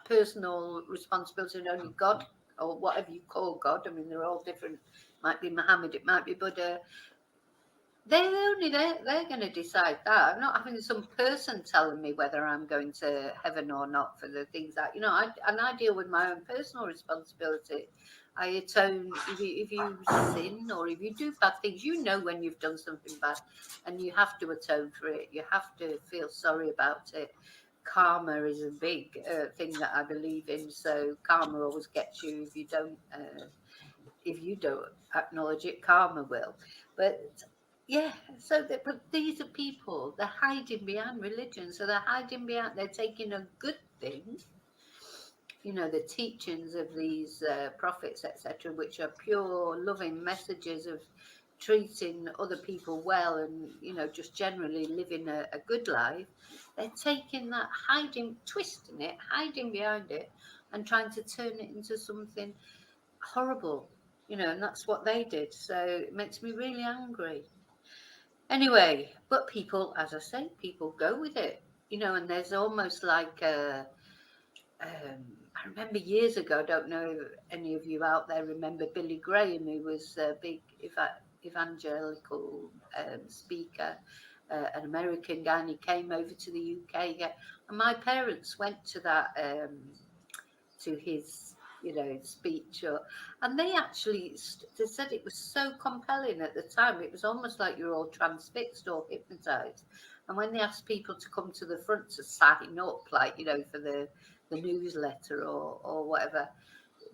personal responsibility, and only God, or whatever you call God. I mean, they're all different. Might be Muhammad, it might be Buddha. They're going to decide that. I'm not having some person telling me whether I'm going to heaven or not for the things that, you know, I deal with my own personal responsibility. I atone if you sin or if you do bad things, you know when you've done something bad and you have to atone for it. You have to feel sorry about it. Karma is a big thing that I believe in. So karma always gets you if you don't acknowledge it, karma will. But yeah, but these are people, they're hiding behind religion. So they're taking a good thing, you know, the teachings of these prophets, etc., which are pure, loving messages of treating other people well and, you know, just generally living a good life. They're taking that, twisting it, hiding behind it, and trying to turn it into something horrible, you know, and that's what they did. So it makes me really angry. Anyway, but people, as I say, people go with it, you know, and there's almost like I remember years ago, I don't know if any of you out there remember Billy Graham, who was a big evangelical speaker, an American guy, and he came over to the UK. And my parents went to that, to his, you know, speech, and they actually they said it was so compelling at the time. It was almost like you're all transfixed or hypnotized. And when they asked people to come to the front to sign up, like, you know, for the newsletter or whatever,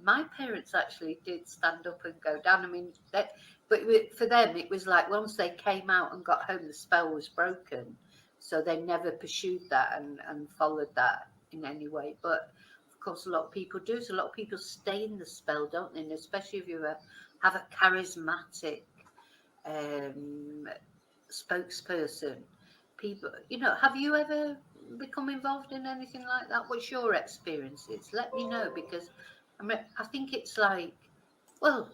my parents actually did stand up and go down. I mean, but for them, it was like once they came out and got home, the spell was broken. So they never pursued that and followed that in any way. But of course, a lot of people do. So a lot of people stay in the spell, don't they? And especially if you have a charismatic spokesperson. People, you know, have you ever become involved in anything like that? What's your experiences? Let me know, because I think it's like, well,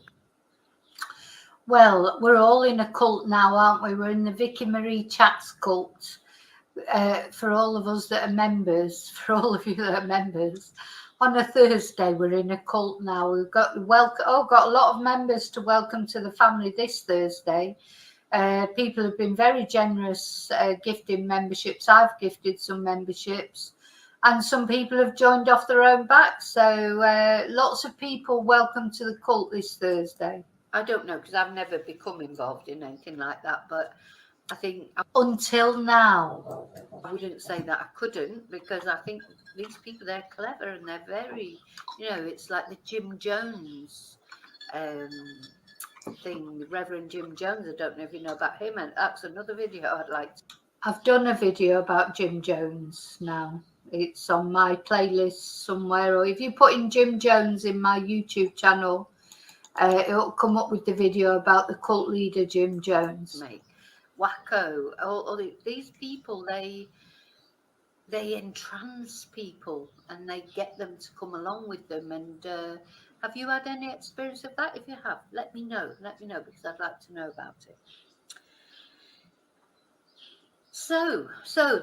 we're all in a cult now, aren't we? We're in the Vicki Marie Chats cult. For all of us that are members, for all of you that are members, on a Thursday we're in a cult now. We've got got a lot of members to welcome to the family this Thursday. People have been very generous gifting memberships. I've gifted some memberships, and some people have joined off their own back. So lots of people welcome to the cult this Thursday. I don't know, because I've never become involved in anything like that, but I think until now, I wouldn't say that I couldn't, because I think these people, they're clever and they're very, you know, it's like the Jim Jones thing, Reverend Jim Jones. I don't know if you know about him, and that's another video I'd like to. I've done a video about Jim Jones now. It's on my playlist somewhere, or if you put in Jim Jones in my YouTube channel, it'll come up with the video about the cult leader Jim Jones. Mate, wacko! All these people, they entrance people and they get them to come along with them. And have you had any experience of that? If you have, let me know. Let me know, because I'd like to know about it. So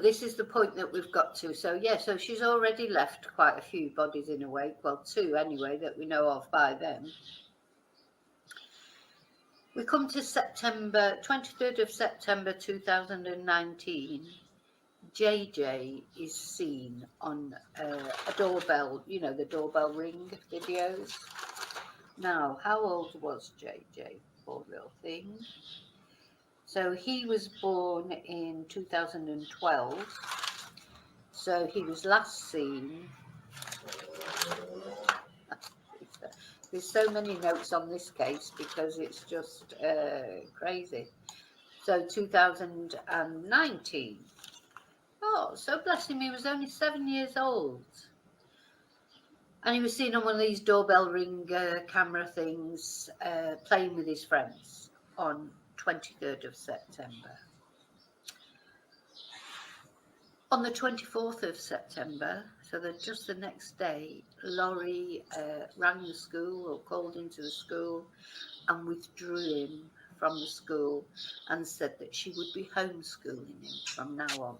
this is the point that we've got to. So yeah, so she's already left quite a few bodies in a wake. Well, 2 anyway that we know of by then. We come to September, 23rd of September 2019. JJ is seen on a doorbell, you know, the doorbell ring videos. Now, how old was JJ? Poor little thing. So he was born in 2012. So he was last seen. There's so many notes on this case because it's just crazy. So 2019. Oh, so bless him, he was only 7 years old. And he was seen on one of these doorbell ring camera things, playing with his friends on 23rd of September. On the 24th of September, so just the next day, Laurie rang the school or called into the school and withdrew him from the school and said that she would be homeschooling him from now on.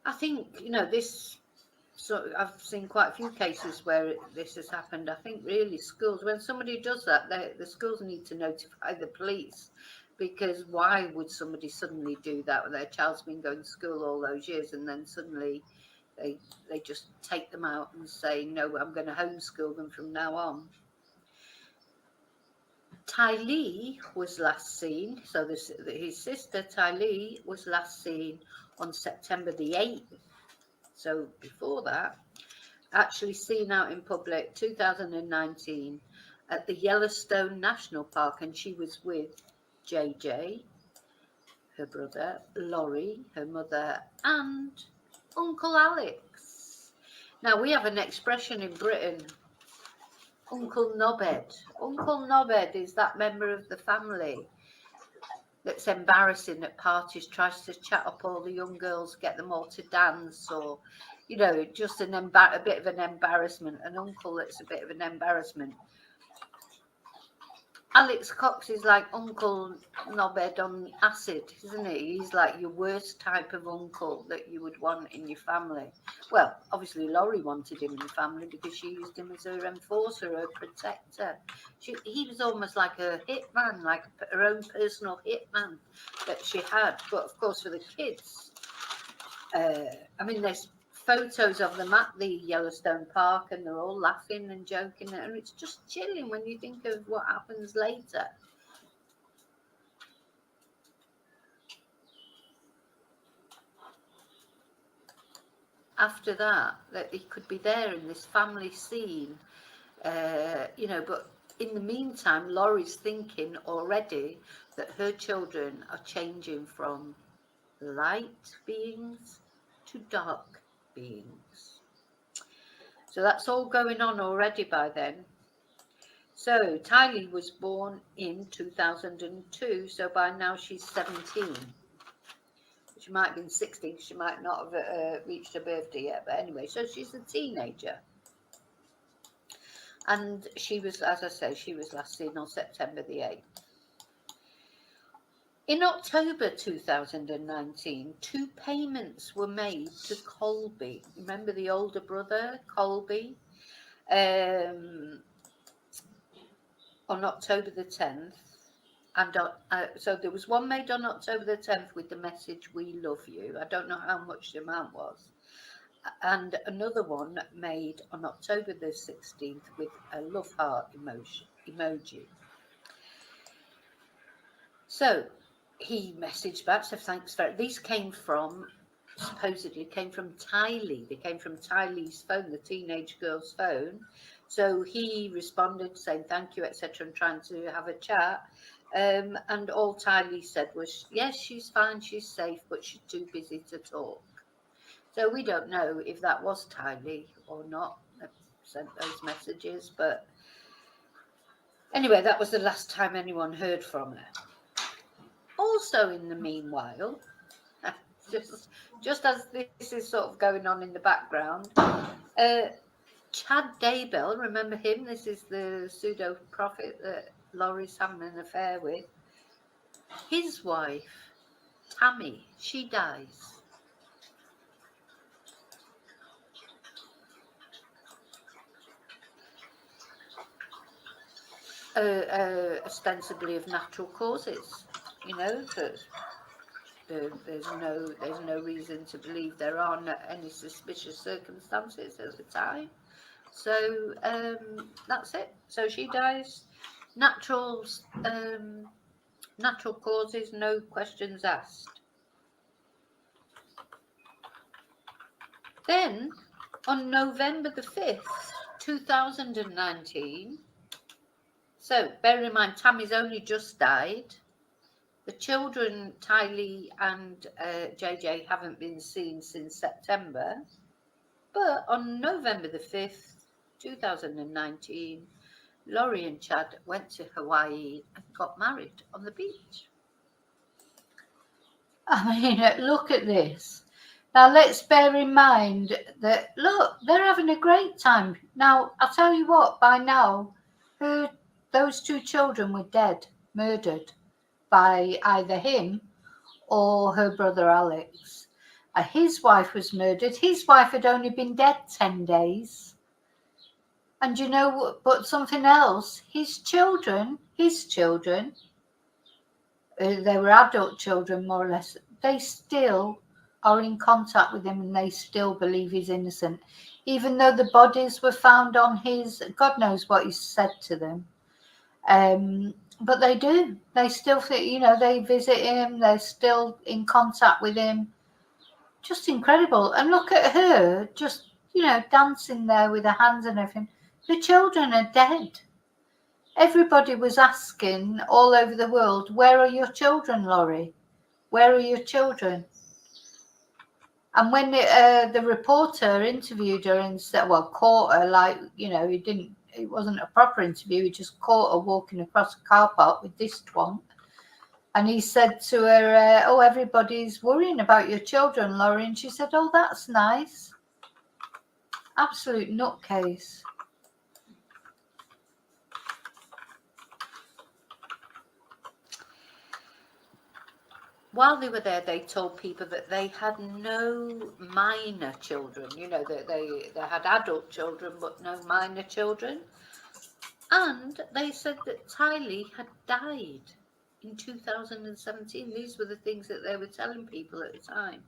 I think, you know, this, so I've seen quite a few cases where this has happened. I think really schools, when somebody does that, the schools need to notify the police, because why would somebody suddenly do that when their child's been going to school all those years and then suddenly they just take them out and say, no, I'm going to homeschool them from now on. Ty Lee was last seen, so his sister Ty Lee was last seen on September the 8th. So before that, actually seen out in public 2019 at the Yellowstone National Park, and she was with JJ, her brother, Laurie, her mother, and Uncle Alex. Now we have an expression in Britain, Uncle Knobhead. Uncle Knobhead is that member of the family that's embarrassing at parties, tries to chat up all the young girls, get them all to dance, or, you know, just a bit of an embarrassment, an uncle that's a bit of an embarrassment. Alex Cox is like Uncle Knobhead on acid, isn't he? He's like your worst type of uncle that you would want in your family. Well, obviously Laurie wanted him in the family because she used him as her enforcer, her protector. He was almost like a hitman, like her own personal hitman that she had. But of course for the kids, I mean, there's photos of them at the Yellowstone Park and they're all laughing and joking, and it's just chilling when you think of what happens later. After that he could be there in this family scene, you know, but in the meantime Laurie's thinking already that her children are changing from light beings to dark beings. So that's all going on already by then. So Tylee was born in 2002, so by now she's 17. She might have been 16, she might not have reached her birthday yet, but anyway, so she's a teenager. And she was, as I say, she was last seen on September the 8th. In October 2019, 2 payments were made to Colby. Remember the older brother, Colby? On October the 10th. And so there was one made on October the 10th with the message, "We love you." I don't know how much the amount was. And another one made on October the 16th with a love heart emoji. So he messaged back, so thanks for it. These supposedly came from Tylee. They came from Tylee's phone, the teenage girl's phone. So he responded saying thank you, etc., and trying to have a chat. And all Tylee said was, yes, she's fine, she's safe, but she's too busy to talk. So we don't know if that was Tylee or not that sent those messages. But anyway, that was the last time anyone heard from her. Also, in the meanwhile, just as this is sort of going on in the background, Chad Daybell, remember him? This is the pseudo prophet that Laurie's having an affair with. His wife, Tammy, she dies. Ostensibly of natural causes, you know. So there's no reason to believe there are any suspicious circumstances at the time. So that's it. So she dies, natural causes, no questions asked. Then on November the 5th, 2019. So bear in mind, Tammy's only just died. The children, Tylee and JJ, haven't been seen since September. But on November the 5th, 2019, Laurie and Chad went to Hawaii and got married on the beach. I mean, look at this. Now, let's bear in mind that, look, they're having a great time. Now, I'll tell you what, by now, those two children were dead, murdered by either him or her brother Alex. His wife was murdered. His wife had only been dead 10 days. And you know what? But something else, his children, they were adult children, more or less. They still are in contact with him and they still believe he's innocent. Even though the bodies were found on his, God knows what he said to them. But they do. They still think, you know, they visit him. They're still in contact with him. Just incredible. And look at her, just, you know, dancing there with her hands and everything. The children are dead. Everybody was asking all over the world, where are your children, Laurie? Where are your children? And when the reporter interviewed her and said, well, caught her, like, you know, it wasn't a proper interview, he just caught her walking across a car park with this twonk. And he said to her, oh, everybody's worrying about your children, Laurie. And she said, oh, that's nice. Absolute nutcase. While they were there, they told people that they had no minor children. You know, that they had adult children, but no minor children. And they said that Tylee had died in 2017. These were the things that they were telling people at the time.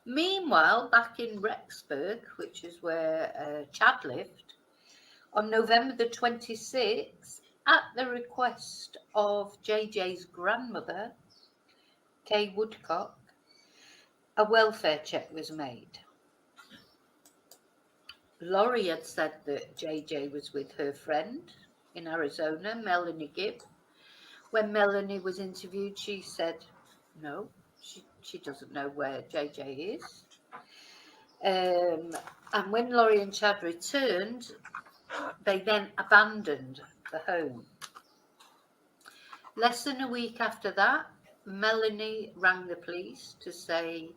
Meanwhile, back in Rexburg, which is where Chad lived, on November the 26th, at the request of JJ's grandmother, Kay Woodcock, a welfare check was made. Laurie had said that JJ was with her friend in Arizona, Melanie Gibb. When Melanie was interviewed, she said, no, she doesn't know where JJ is. And when Laurie and Chad returned, they then abandoned the home. Less than a week after that, Melanie rang the police to say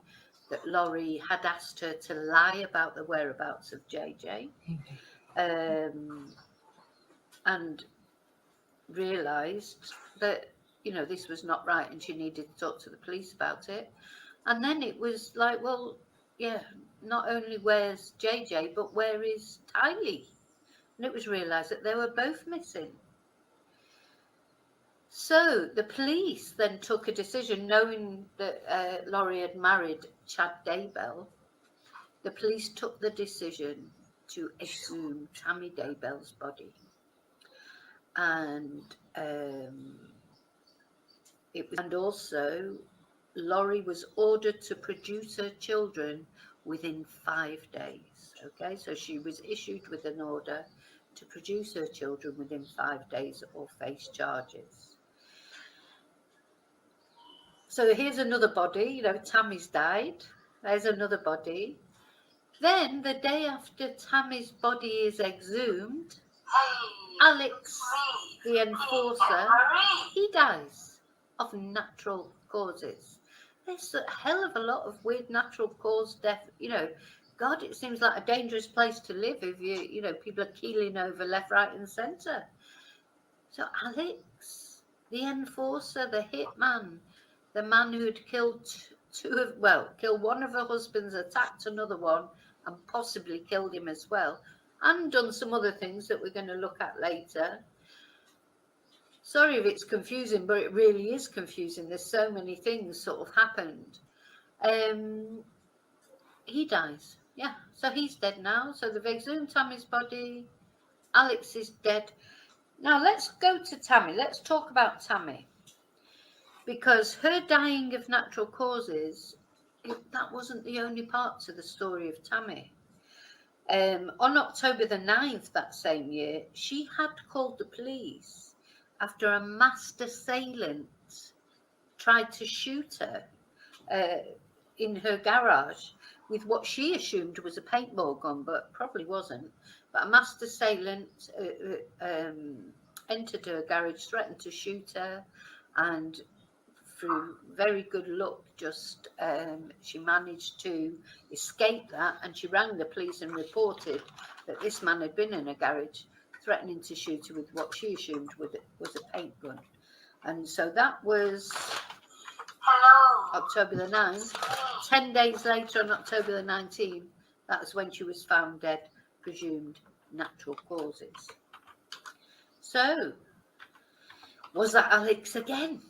that Laurie had asked her to lie about the whereabouts of JJ, and realised that, you know, this was not right and she needed to talk to the police about it. And then it was like, well, yeah, not only where's JJ, but where is Tylee? And it was realised that they were both missing. So the police then took a decision, knowing that Laurie had married Chad Daybell. The police took the decision to exhume Tammy Daybell's body, and also Laurie was ordered to produce her children within 5 days. Okay, so she was issued with an order to produce her children within 5 days or face charges. So here's another body, you know, Tammy's died. There's another body. Then the day after Tammy's body is exhumed, Alex, the enforcer, he dies of natural causes. There's a hell of a lot of weird natural cause death. You know, God, it seems like a dangerous place to live if you know, people are keeling over left, right and centre. So Alex, the enforcer, the hitman, the man who had killed killed one of her husbands, attacked another one, and possibly killed him as well, and done some other things that we're going to look at later. Sorry if it's confusing, but it really is confusing. There's so many things sort of happened. He dies. Yeah, so he's dead now. So they've exhumed Tammy's body. Alex is dead. Now let's go to Tammy. Let's talk about Tammy. Because her dying of natural causes, that wasn't the only part to the story of Tammy. On October the 9th that same year, she had called the police after a masked assailant tried to shoot her in her garage with what she assumed was a paintball gun, but probably wasn't. But a masked assailant entered her garage, threatened to shoot her, and through very good luck, just she managed to escape that, and she rang the police and reported that this man had been in a garage threatening to shoot her with what she assumed was a paint gun. And so that was October the 9th. 10 days later, on October the 19th, that's when she was found dead, presumed natural causes. So, was that Alex again?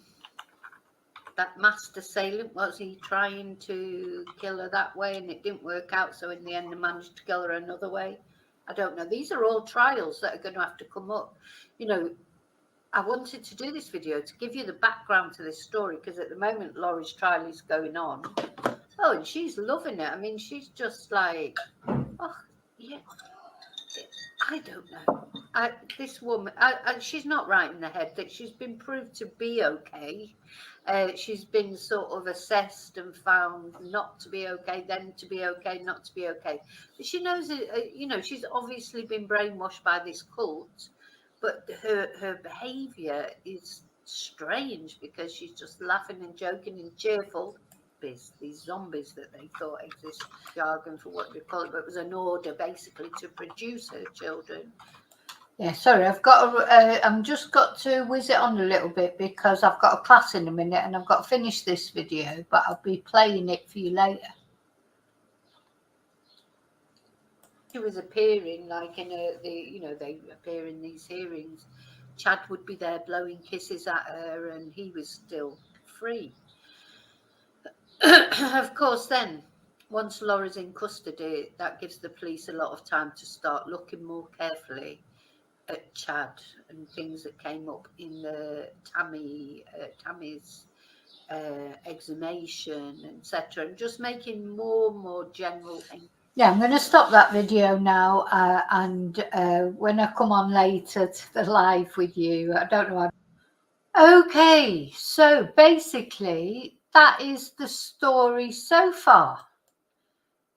That masked assailant, was he trying to kill her that way and it didn't work out, so in the end they managed to kill her another way? I don't know. These are all trials that are going to have to come up. You know, I wanted to do this video to give you the background to this story, because at the moment Laurie's trial is going on. Oh, and she's loving it. I mean, she's just like, oh, yeah. I don't know. This woman, she's not right in the head. That she's been proved to be okay. She's been sort of assessed and found not to be okay, then to be okay, not to be okay. But she knows, you know, she's obviously been brainwashed by this cult. But her behaviour is strange, because she's just laughing and joking and cheerful. These zombies that they thought exist, jargon for what they call it, but it was an order basically to produce her children. Yeah, sorry, I'm just got to whiz it on a little bit because I've got a class in a minute and I've got to finish this video, but I'll be playing it for you later. She was appearing like in they appear in these hearings. Chad would be there blowing kisses at her and he was still free. Of course, then, once Laura's in custody, that gives the police a lot of time to start looking more carefully at Chad and things that came up in the Tammy's exhumation, etc., and just making more general things. Yeah, I'm going to stop that video now, and when I come on later to the live with you, I don't know. Okay, so basically that is the story so far.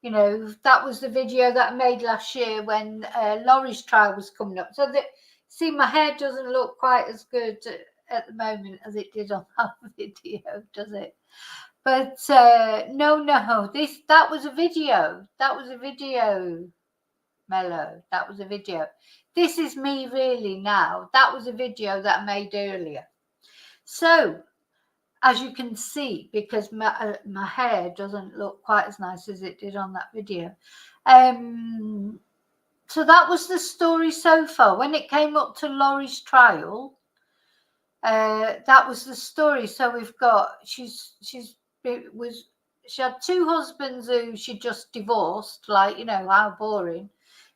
You know, that was the video that I made last year when Laurie's trial was coming up. So see, my hair doesn't look quite as good at the moment as it did on that video, does it? But no, that was a video. That was a video, Mello. That was a video. This is me really now. That was a video that I made earlier. So, as you can see, because my hair doesn't look quite as nice as it did on that video. So that was the story so far. When it came up to Laurie's trial, that was the story. So we've got, she had two husbands who she just divorced, like, you know, how boring.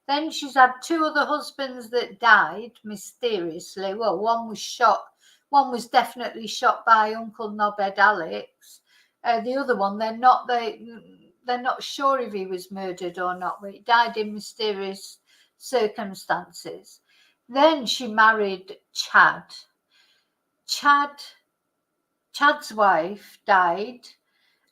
Then she's had two other husbands that died mysteriously. Well, one was shot. One was definitely shot by Uncle Knobhead Alex. The other one, they're not sure if he was murdered or not, but he died in mysterious circumstances. Then she married Chad. Chad's wife died.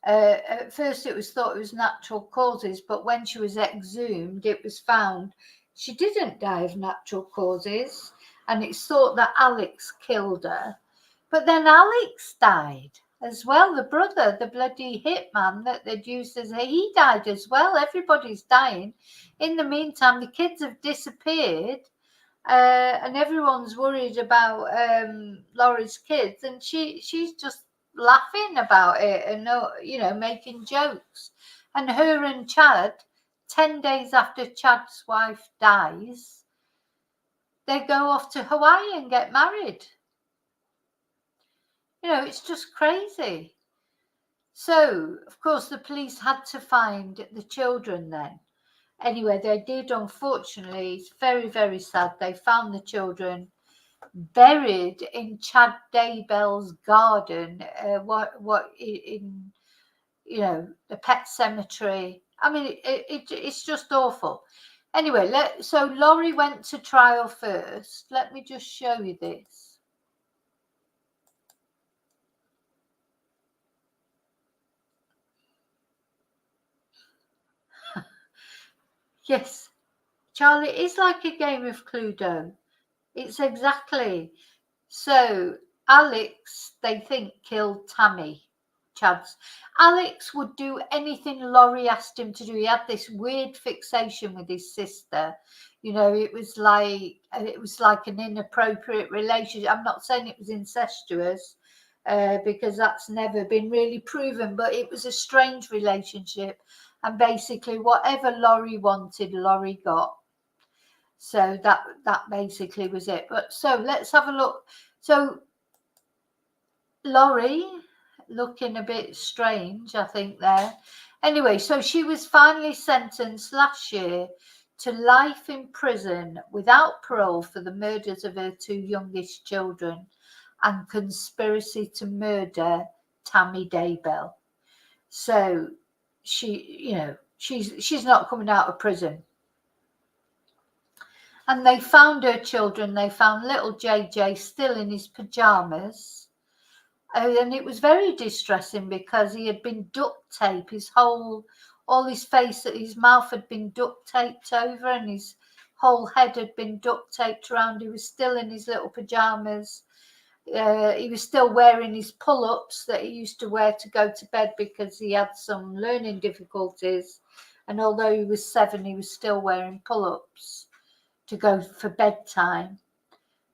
At first it was thought it was natural causes, but when she was exhumed, it was found she didn't die of natural causes. And it's thought that Alex killed her. But then Alex died as well. The brother, the bloody hitman that they'd used as he died as well. Everybody's dying. In the meantime, the kids have disappeared. And everyone's worried about Laurie's kids. And she's just laughing about it and, you know, making jokes. And her and Chad, 10 days after Chad's wife dies, they go off to Hawaii and get married. You know, it's just crazy. So, of course, the police had to find the children then. Anyway, they did, unfortunately. It's very, very sad. They found the children buried in Chad Daybell's garden, in, you know, the pet cemetery. I mean, it's just awful. Anyway, so Laurie went to trial first. Let me just show you this. Yes, Charlie, it's like a game of Cluedo. It's exactly. So Alex, they think, killed Tammy. Chad's. Alex would do anything Laurie asked him to do. He had this weird fixation with his sister. You know, it was like an inappropriate relationship. I'm not saying it was incestuous, because that's never been really proven, but it was a strange relationship. And basically, whatever Laurie wanted, Laurie got. So that basically was it. But so let's have a look. So Laurie, looking a bit strange, I think there. Anyway, so she was finally sentenced last year to life in prison without parole for the murders of her 2 youngest children and conspiracy to murder Tammy Daybell. So she's not coming out of prison. And they found her children. They found little JJ still in his pajamas. And it was very distressing because he had been duct taped. All his face, his mouth had been duct taped over, and his whole head had been duct taped around. He was still in his little pajamas. He was still wearing his pull-ups that he used to wear to go to bed because he had some learning difficulties. And although he was 7, he was still wearing pull-ups to go for bedtime.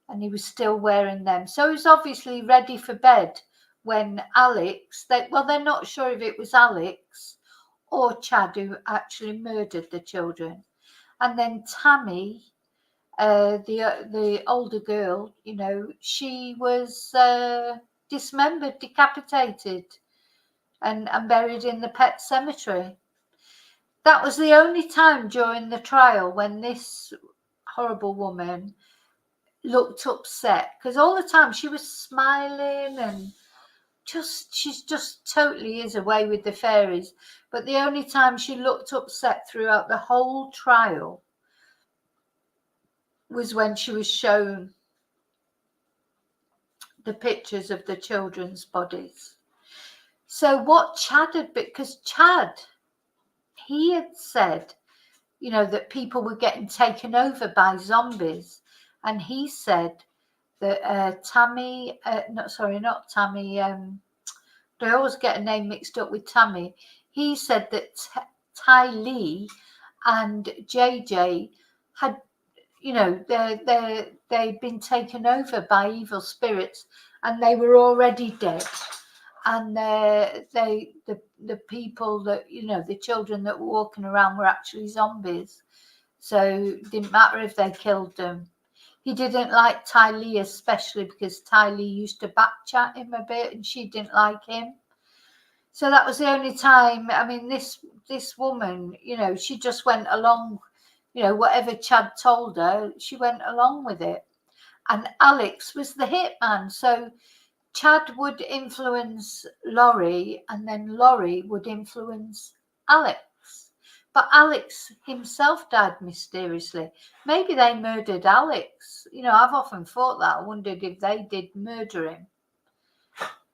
And he was still wearing them. So he was obviously ready for bed when Alex, they're not sure if it was Alex or Chad who actually murdered the children. And then Tammy, the older girl, she was dismembered, decapitated, and buried in the pet cemetery. That was the only time during the trial when this horrible woman looked upset, because all the time she was smiling and she's just totally is away with the fairies. But the only time she looked upset throughout the whole trial was when she was shown the pictures of the children's bodies. So what Chad had, because Chad, he had said, that people were getting taken over by zombies, and he said that Tammy, not Tammy, I always get a name mixed up with Tammy. He said that Ty Lee and JJ had, they'd been taken over by evil spirits, and they were already dead. And the people that, the children that were walking around were actually zombies. So it didn't matter if they killed them. He didn't like Ty Lee, especially because Ty Lee used to backchat him a bit and she didn't like him. So that was the only time. I mean, this woman, she just went along, whatever Chad told her, she went along with it. And Alex was the hitman. So Chad would influence Laurie, and then Laurie would influence Alex. But Alex himself died mysteriously. Maybe they murdered Alex. I've often thought that. I wondered if they did murder him.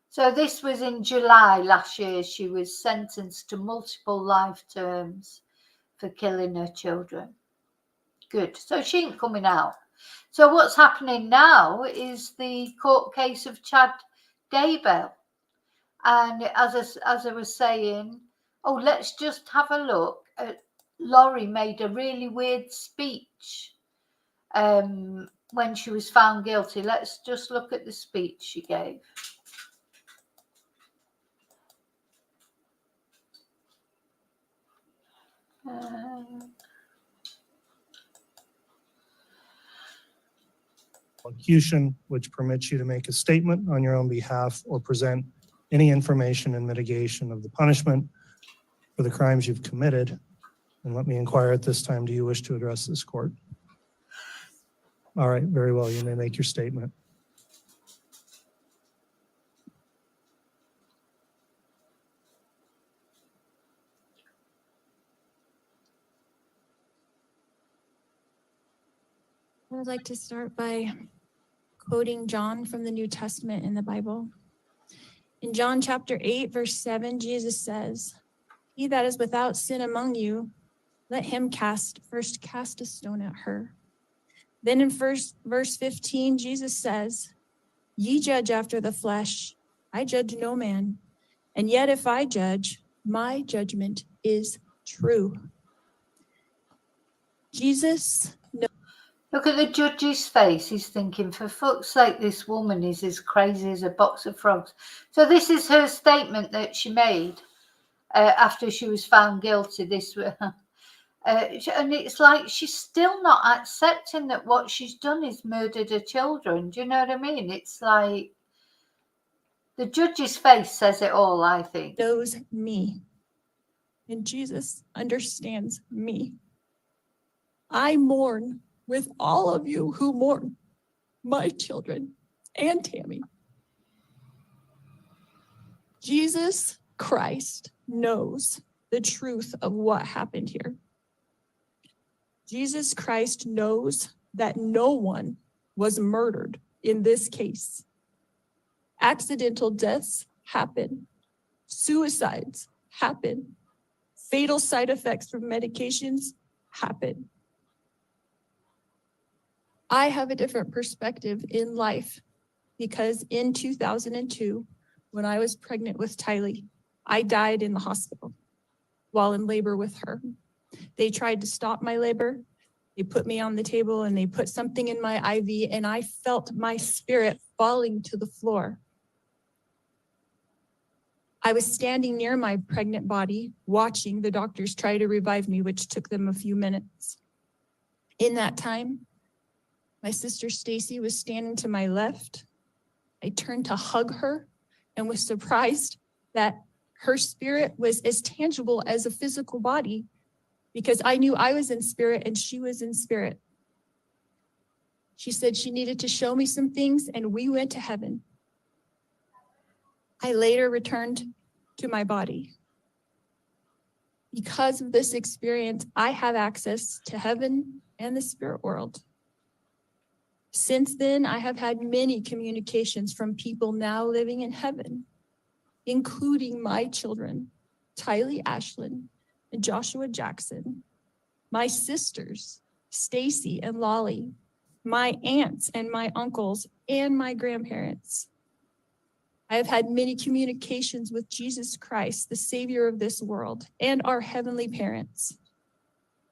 So this was in July last year. She was sentenced to multiple life terms for killing her children. Good. So she ain't coming out. So what's happening now is the court case of Chad Daybell. And as I was saying, let's just have a look at Laurie made a really weird speech when she was found guilty. Let's just look at the speech she gave. Elocution, which permits you to make a statement on your own behalf or present any information in mitigation of the punishment for the crimes you've committed. And let me inquire at this time, do you wish to address this court? All right, very well. You may make your statement. I would like to start by quoting John from the New Testament in the Bible. In John chapter 8, verse 7, Jesus says, "He that is without sin among you, let him first cast a stone at her." Then in verse 15, Jesus says, "Ye judge after the flesh, I judge no man. And yet if I judge, my judgment is true." Jesus Look at the judge's face. He's thinking, for fuck's sake, this woman is as crazy as a box of frogs. So this is her statement that she made after she was found guilty. And it's like she's still not accepting that what she's done is murdered her children. Do you know what I mean? It's like the judge's face says it all, I think. knows me, and Jesus understands me. I mourn with all of you who mourn my children and Tammy. Jesus Christ knows the truth of what happened here. Jesus Christ knows that no one was murdered in this case. Accidental deaths happen. Suicides happen. Fatal side effects from medications happen. I have a different perspective in life because in 2002, when I was pregnant with Tylee, I died in the hospital while in labor with her. They tried to stop my labor. They put me on the table and they put something in my IV, and I felt my spirit falling to the floor. I was standing near my pregnant body, watching the doctors try to revive me, which took them a few minutes. In that time, my sister Stacy was standing to my left. I turned to hug her and was surprised that her spirit was as tangible as a physical body, because I knew I was in spirit and she was in spirit. She said she needed to show me some things, and we went to heaven. I later returned to my body. Because of this experience, I have access to heaven and the spirit world. Since then, I have had many communications from people now living in heaven, including my children, Tylee Ashlyn and Joshua Jackson, my sisters, Stacy and Lolly, my aunts and my uncles, and my grandparents. I have had many communications with Jesus Christ, the Savior of this world, and our heavenly parents.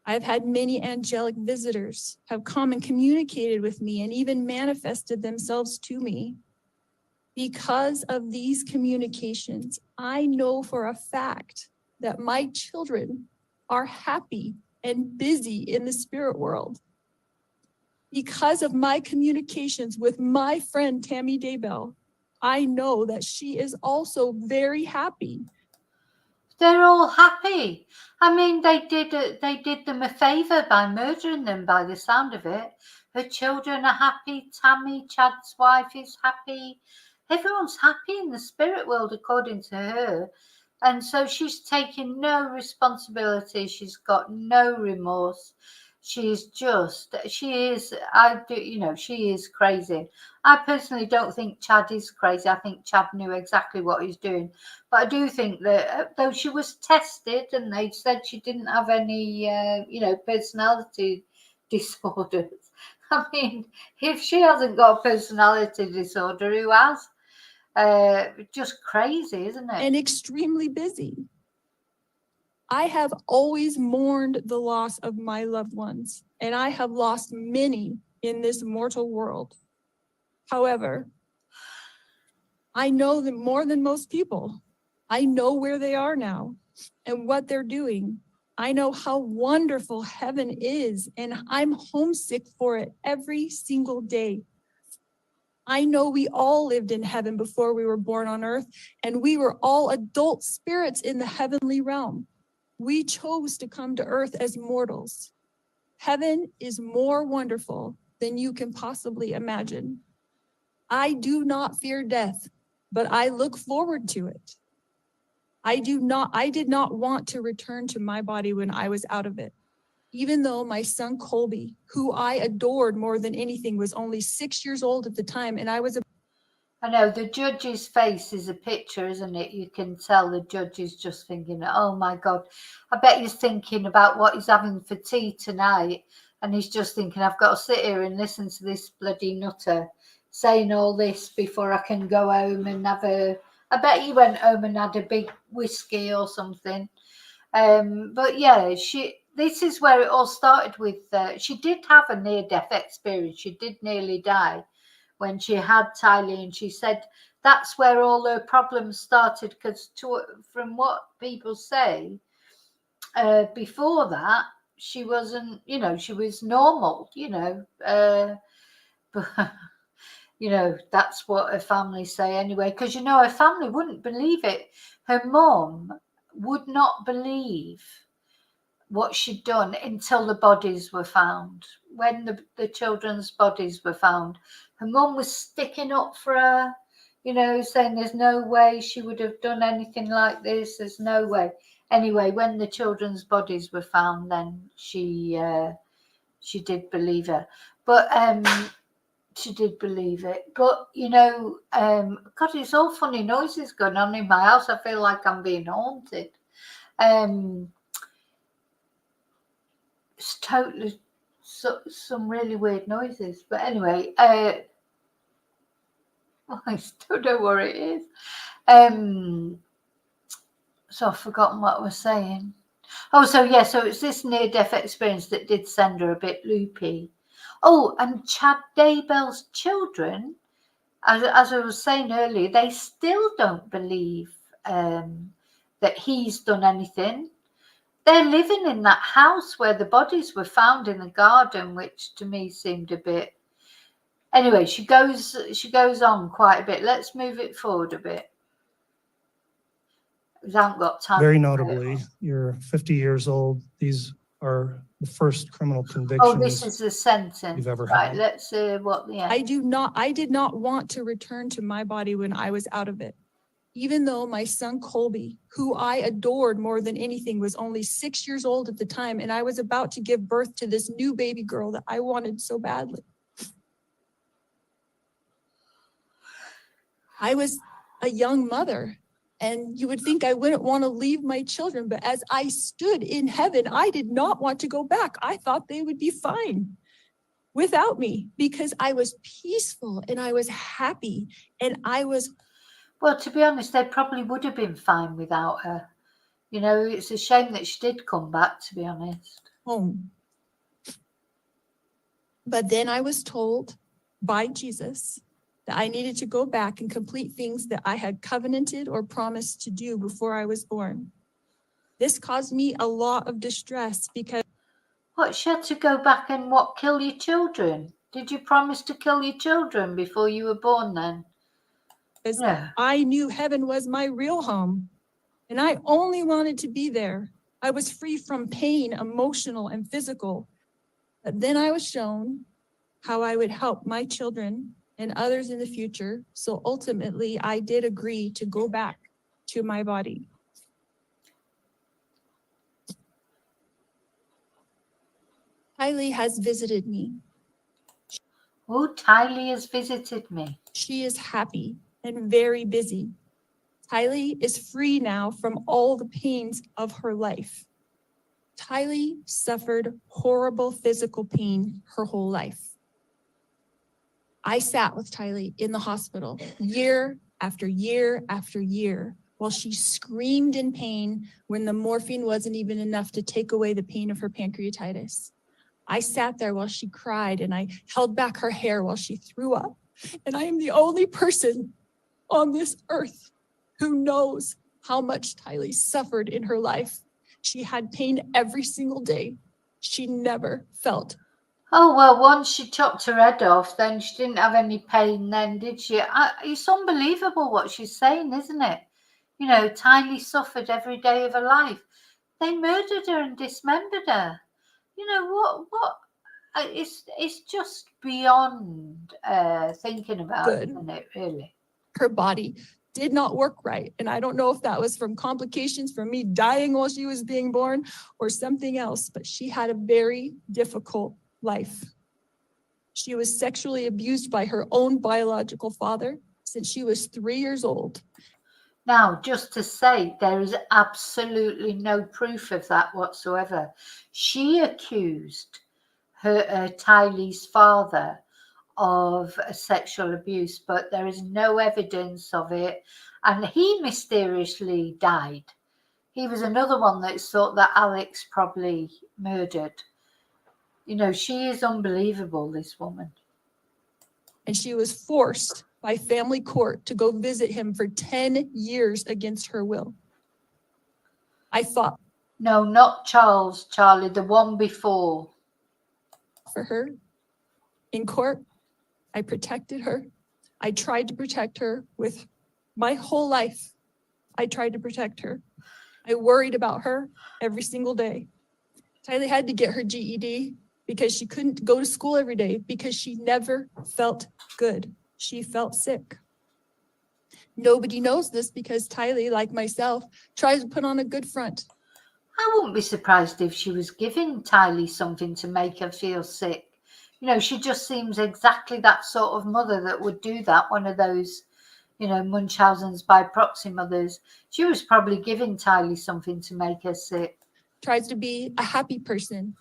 I've had many angelic visitors have come and communicated with me and even manifested themselves to me. Because of these communications, I know for a fact that my children are happy and busy in the spirit world. Because of my communications with my friend Tammy Daybell, I know that she is also very happy. They're all happy. I mean, they did them a favor by murdering them, by the sound of it. Her children are happy. Tammy, Chad's wife, is happy. Everyone's happy in the spirit world, according to her. And so she's taking no responsibility. She's got no remorse. She is crazy. I personally don't think Chad is crazy. I think Chad knew exactly what he's doing. But I do think that though she was tested and they said she didn't have any, personality disorders. I mean, if she hasn't got a personality disorder, who has? Just crazy, isn't it? And extremely busy. I have always mourned the loss of my loved ones, and I have lost many in this mortal world. However, I know them more than most people. I know where they are now and what they're doing. I know how wonderful heaven is, and I'm homesick for it every single day. I know we all lived in heaven before we were born on earth, and we were all adult spirits in the heavenly realm. We chose to come to earth as mortals. Heaven is more wonderful than you can possibly imagine. I do not fear death, but I look forward to it. I did not want to return to my body when I was out of it, even though my son Colby, who I adored more than anything, was only 6 years old at the time, and I was I know the judge's face is a picture, isn't it? You can tell the judge is just thinking, oh my God, I bet he's thinking about what he's having for tea tonight. And he's just thinking, I've got to sit here and listen to this bloody nutter saying all this before I can go home and have I bet he went home and had a big whiskey or something. But yeah, this is where it all started with, she did have a near-death experience. She did nearly die when she had Tylee, and she said that's where all her problems started, because from what people say, before that, she wasn't, she was normal, but that's what her family say anyway, because her family wouldn't believe it. Her mom would not believe what she'd done until the bodies were found. When the children's bodies were found, her mum was sticking up for her, saying there's no way she would have done anything like this. There's no way. Anyway, when the children's bodies were found, then she did believe her. But she did believe it. But God, it's all funny noises going on in my house. I feel like I'm being haunted. It's totally some really weird noises. But anyway, I still know what it is. So I've forgotten what I was saying. Oh, so it's this near-death experience that did send her a bit loopy. Oh, and Chad Daybell's children, as I was saying earlier, they still don't believe that he's done anything. They're living in that house where the bodies were found in the garden, which to me seemed a bit. Anyway, she goes on quite a bit. Let's move it forward a bit. We haven't got time. Very notably, you're 50 years old. These are the first criminal convictions. Oh, this is the sentence you've ever right, had. let's see what the end. I did not want to return to my body when I was out of it. Even though my son Colby, who I adored more than anything, was only 6 years old at the time, and I was about to give birth to this new baby girl that I wanted so badly. I was a young mother, and you would think I wouldn't want to leave my children, but as I stood in heaven, I did not want to go back. I thought they would be fine without me because I was peaceful and I was happy and I was. Well, to be honest, they probably would have been fine without her. It's a shame that she did come back, to be honest. Home. But then I was told by Jesus that I needed to go back and complete things that I had covenanted or promised to do before I was born. This caused me a lot of distress because. What, she had to go back and kill your children? Did you promise to kill your children before you were born then? No. I knew heaven was my real home, and I only wanted to be there. I was free from pain, emotional and physical. But then I was shown how I would help my children and others in the future. So ultimately, I did agree to go back to my body. Tylee has visited me. Oh, Tylee has visited me. She is happy and very busy. Tylee is free now from all the pains of her life. Tylee suffered horrible physical pain her whole life. I sat with Tylee in the hospital year after year after year while she screamed in pain when the morphine wasn't even enough to take away the pain of her pancreatitis. I sat there while she cried and I held back her hair while she threw up. And I am the only person on this earth who knows how much Tylee suffered in her life. She had pain every single day. She never felt. Oh, well, once she chopped her head off, then she didn't have any pain then, did she? It's unbelievable what she's saying, isn't it? Tylee suffered every day of her life. They murdered her and dismembered her. What? It's just beyond thinking about, isn't it, really? Her body did not work right. And I don't know if that was from complications from me dying while she was being born or something else, but she had a very difficult life. She was sexually abused by her own biological father since she was 3 years old. Now, just to say, there is absolutely no proof of that whatsoever. She accused Tylee's father of sexual abuse, but there is no evidence of it. And he mysteriously died. He was another one that thought that Alex probably murdered. You know, she is unbelievable, this woman. And she was forced by family court to go visit him for 10 years against her will. I fought. No, not Charlie, the one before. For her in court. I protected her. I tried to protect her with my whole life. I tried to protect her. I worried about her every single day. Tylee had to get her GED because she couldn't go to school every day because she never felt good. She felt sick. Nobody knows this because Tylee, like myself, tries to put on a good front. I wouldn't be surprised if she was giving Tylee something to make her feel sick. You know, she just seems exactly that sort of mother that would do that. One of those, you know, Munchausen's by proxy mothers. She was probably giving Tylee something to make her sick. Tries to be a happy person,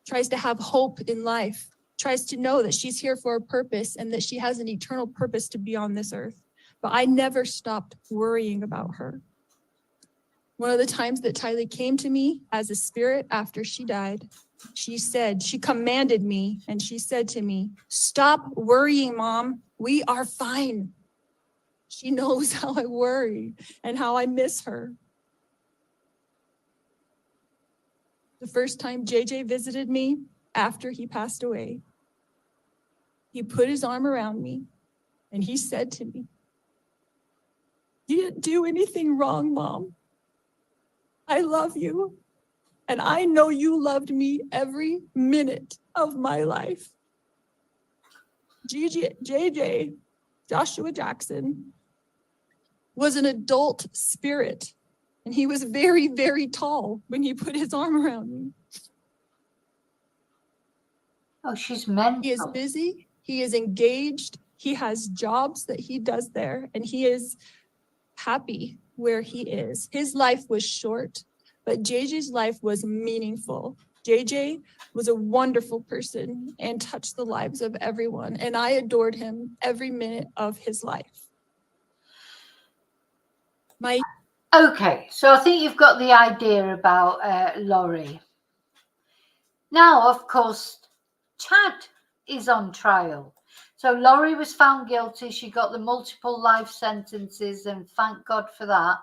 tries to have hope in life, tries to know that she's here for a purpose and that she has an eternal purpose to be on this earth. But I never stopped worrying about her. One of the times that Tylee came to me as a spirit after she died, she commanded me and she said to me, "Stop worrying, Mom. We are fine." She knows how I worry and how I miss her. The first time JJ visited me after he passed away, he put his arm around me and he said to me, "You didn't do anything wrong, Mom. I love you. And I know you loved me every minute of my life." JJ, Joshua Jackson, was an adult spirit. And he was very, very tall when he put his arm around me. Oh, she's mental. He is busy. He is engaged. He has jobs that he does there. And he is happy where he is. His life was short, but JJ's life was meaningful. JJ was a wonderful person and touched the lives of everyone. And I adored him every minute of his life. Okay, so I think you've got the idea about Laurie. Now, of course, Chad is on trial. So Laurie was found guilty. She got the multiple life sentences, and thank God for that.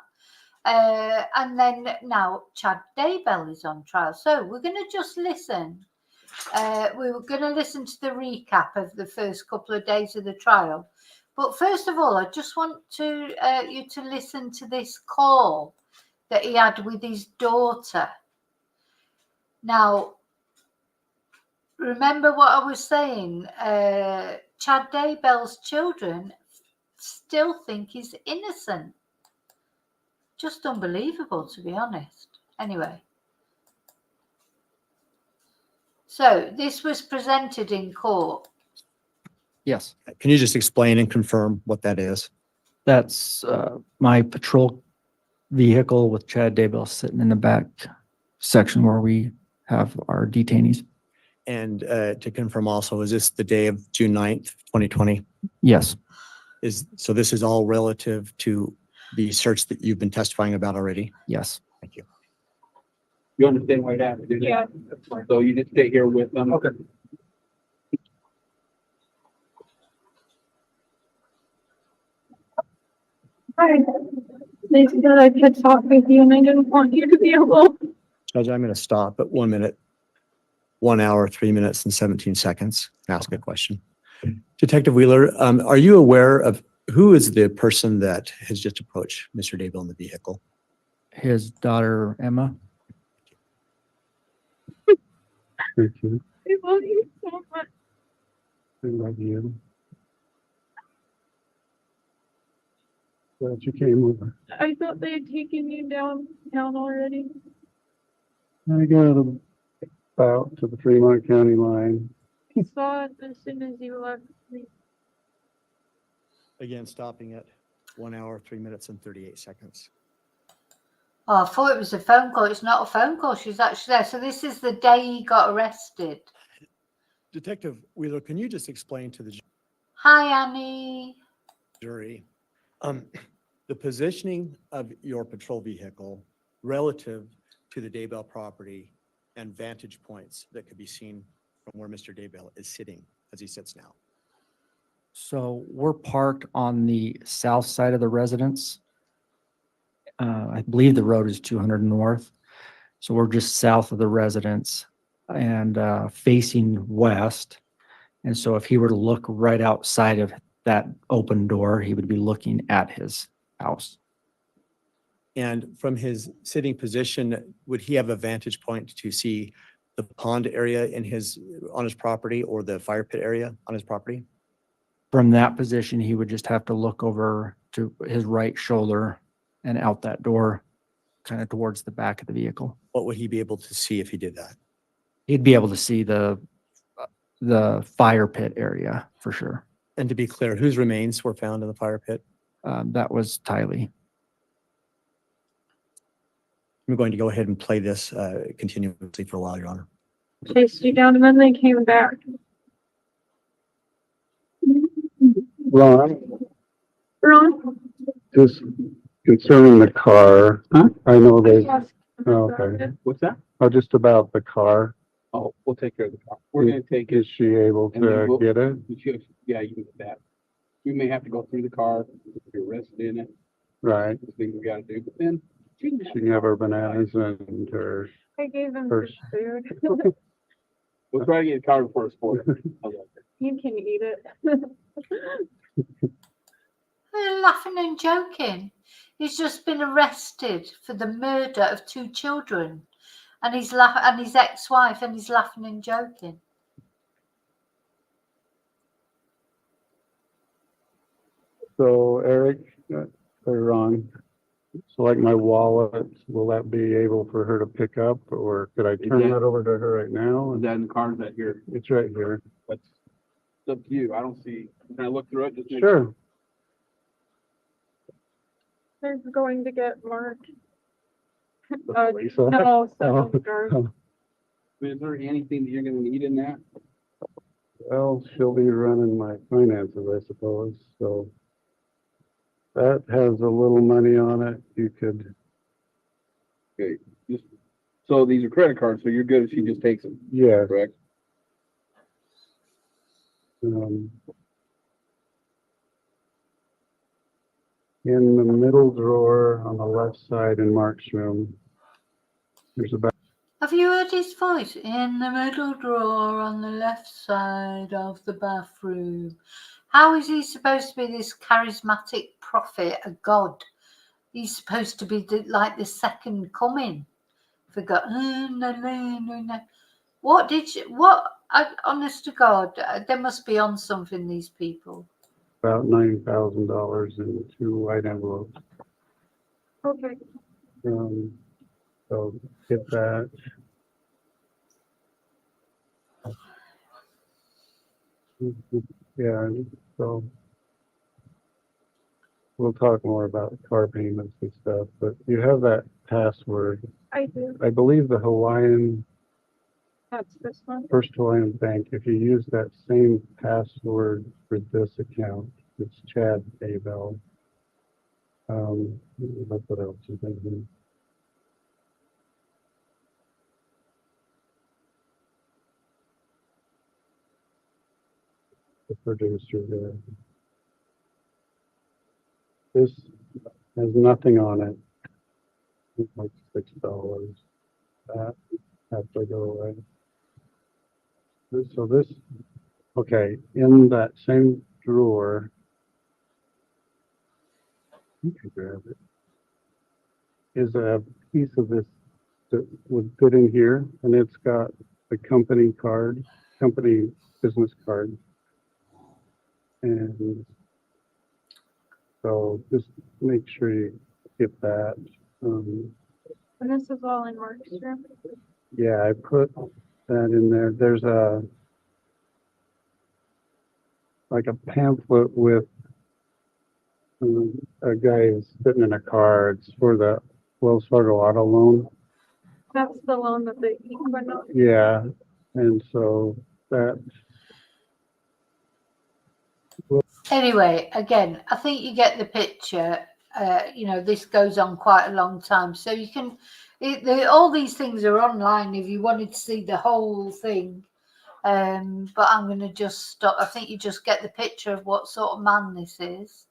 And then now Chad Daybell is on trial. So we're going to just listen. We were going to listen to the recap of the first couple of days of the trial. But first of all, I just want you to listen to this call that he had with his daughter. Now, remember what I was saying? Chad Daybell's children still think he's innocent. Just unbelievable, to be honest. Anyway. So this was presented in court. Yes. Can you just explain and confirm what that is? That's my patrol vehicle with Chad Daybell sitting in the back section where we have our detainees. And to confirm also, is this the day of June 9th, 2020? Yes. So this is all relative to the search that you've been testifying about already? Yes. Thank you. You understand why that? Yeah. So you just stay here with them? Okay. Hi. They said I could talk with you and I didn't want you to be alone. Judge, I'm going to stop at 1 minute, 1 hour, 3 minutes and 17 seconds and ask a question. Detective Wheeler, are you aware of who is the person that has just approached Mr. Daybell in the vehicle? His daughter, Emma. I love you so much. I love you. that you came over. I thought they had taken you downtown already. I got about to the Fremont County line. I saw it as soon as you left. Again, stopping at 1 hour, 3 minutes and 38 seconds. Oh, I thought it was a phone call. It's not a phone call. She's actually there. So this is the day he got arrested. Detective Wheeler, can you just explain to the Hi, Annie. jury the positioning of your patrol vehicle relative to the Daybell property and vantage points that could be seen from where Mr. Daybell is sitting as he sits now? So we're parked on the south side of the residence. I believe the road is 200 north. So we're just south of the residence and facing west. And so if he were to look right outside of that open door, he would be looking at his house. And from his sitting position, would he have a vantage point to see the pond area on his property or the fire pit area on his property? From that position, he would just have to look over to his right shoulder and out that door, kind of towards the back of the vehicle. What would he be able to see if he did that? He'd be able to see the fire pit area for sure. And to be clear, whose remains were found in the fire pit? That was Tylee. I'm going to go ahead and play this continuously for a while, Your Honor. Chased you down and then they came back. Ron, Ron? just concerning the car, I know they, Yes. okay, What's that? oh, just about the car. Oh, we'll take care of the car. We're gonna take it. Is she able and then to we'll- get it? Yeah, you can get that. We may have to go through the car, if you're arrested in it, Right. the things we gotta do, but then. She can have her bananas and her, I gave him First. food. We'll try to get the car before it's spoiled. You can eat it. They're laughing and joking. He's just been arrested for the murder of 2 children, and his ex-wife, and he's laughing and joking. so Eric, or Ron, so like my wallet, will that be able for her to pick up, or could I turn that over to her right now? Is that in the car, is that here? It's right here. That's it's up to you. I don't see, can I look through it? Just make Sure. They're going to get Mark. Lisa? No, Oh. Is there anything that you're gonna need in that? Well, she'll be running my finances, I suppose, so. That has a little money on it, you could, Okay, just, so these are credit cards, so you're good if she just takes them, yeah. correct? In the middle drawer on the left side in Mark's room, there's about, Have you heard his voice? In the middle drawer on the left side of the bathroom. How is he supposed to be this charismatic prophet, a god? He's supposed to be like the second coming. For God. Honest to God, they must be on something, these people. about $9,000 in 2 white envelopes. Okay. So get that. Yeah, so we'll talk more about car payments and stuff, but you have that password. I do. I believe the Hawaiian, That's this one. First Hawaiian Bank, if you use that same password for this account, it's Chad Daybell. What else is in the producer there. This has nothing on it. It's like $6. That has to go away. This, okay, in that same drawer, you can grab it, is a piece of this that would fit in here, and it's got the company card, company business card. And So just make sure you get that. Um, And this is all in Mark's room. yeah, I put that in there. There's like a pamphlet with a guy who's sitting in a car. It's for the Wells Fargo auto loan. That's the loan that they went on. Yeah, and so that. Anyway, again, I think you get the picture. You know, this goes on quite a long time, so you can. All these things are online if you wanted to see the whole thing. But I'm going to just stop. I think you just get the picture of what sort of man this is.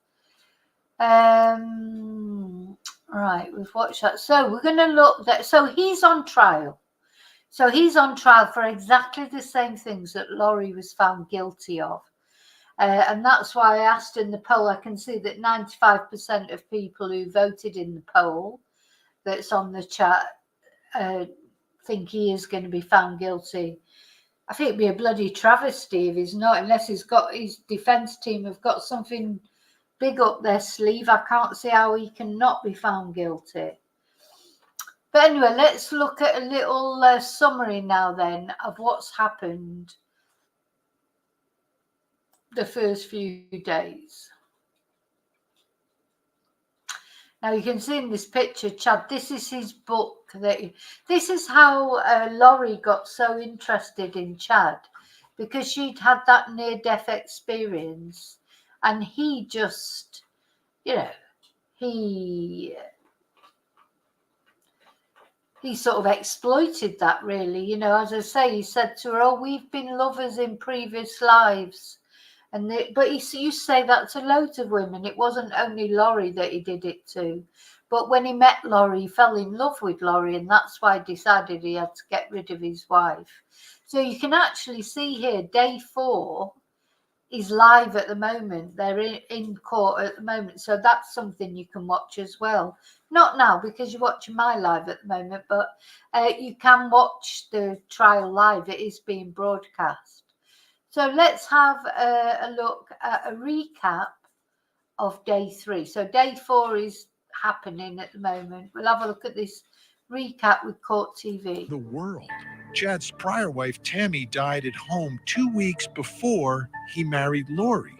Right, we've watched that. So we're going to look that. So he's on trial. So he's on trial for exactly the same things that Laurie was found guilty of. And that's why I asked in the poll. I can see that 95% of people who voted in the poll that's on the chat think he is going to be found guilty. I think it'd be a bloody travesty if he's not, unless he's got his defence team have got something big up their sleeve. I can't see how he can not be found guilty. But anyway, let's look at a little summary now then of what's happened the first few days. Now you can see in this picture, Chad, this is his book. This is how Laurie got so interested in Chad, because she'd had that near-death experience, and he just, you know, he sort of exploited that, really. You know, as I say, he said to her, "Oh, we've been lovers in previous lives." But you say that to loads of women. It wasn't only Laurie that he did it to. But when he met Laurie, he fell in love with Laurie, and that's why he decided he had to get rid of his wife. So you can actually see here, day 4 is live at the moment. They're in court at the moment. So that's something you can watch as well. Not now, because you're watching my live at the moment, but you can watch the trial live. It is being broadcast. So let's have a look at a recap of day 3. So day 4 is happening at the moment. We'll have a look at this recap with Court TV. The world. Chad's prior wife, Tammy, died at home 2 weeks before he married Laurie.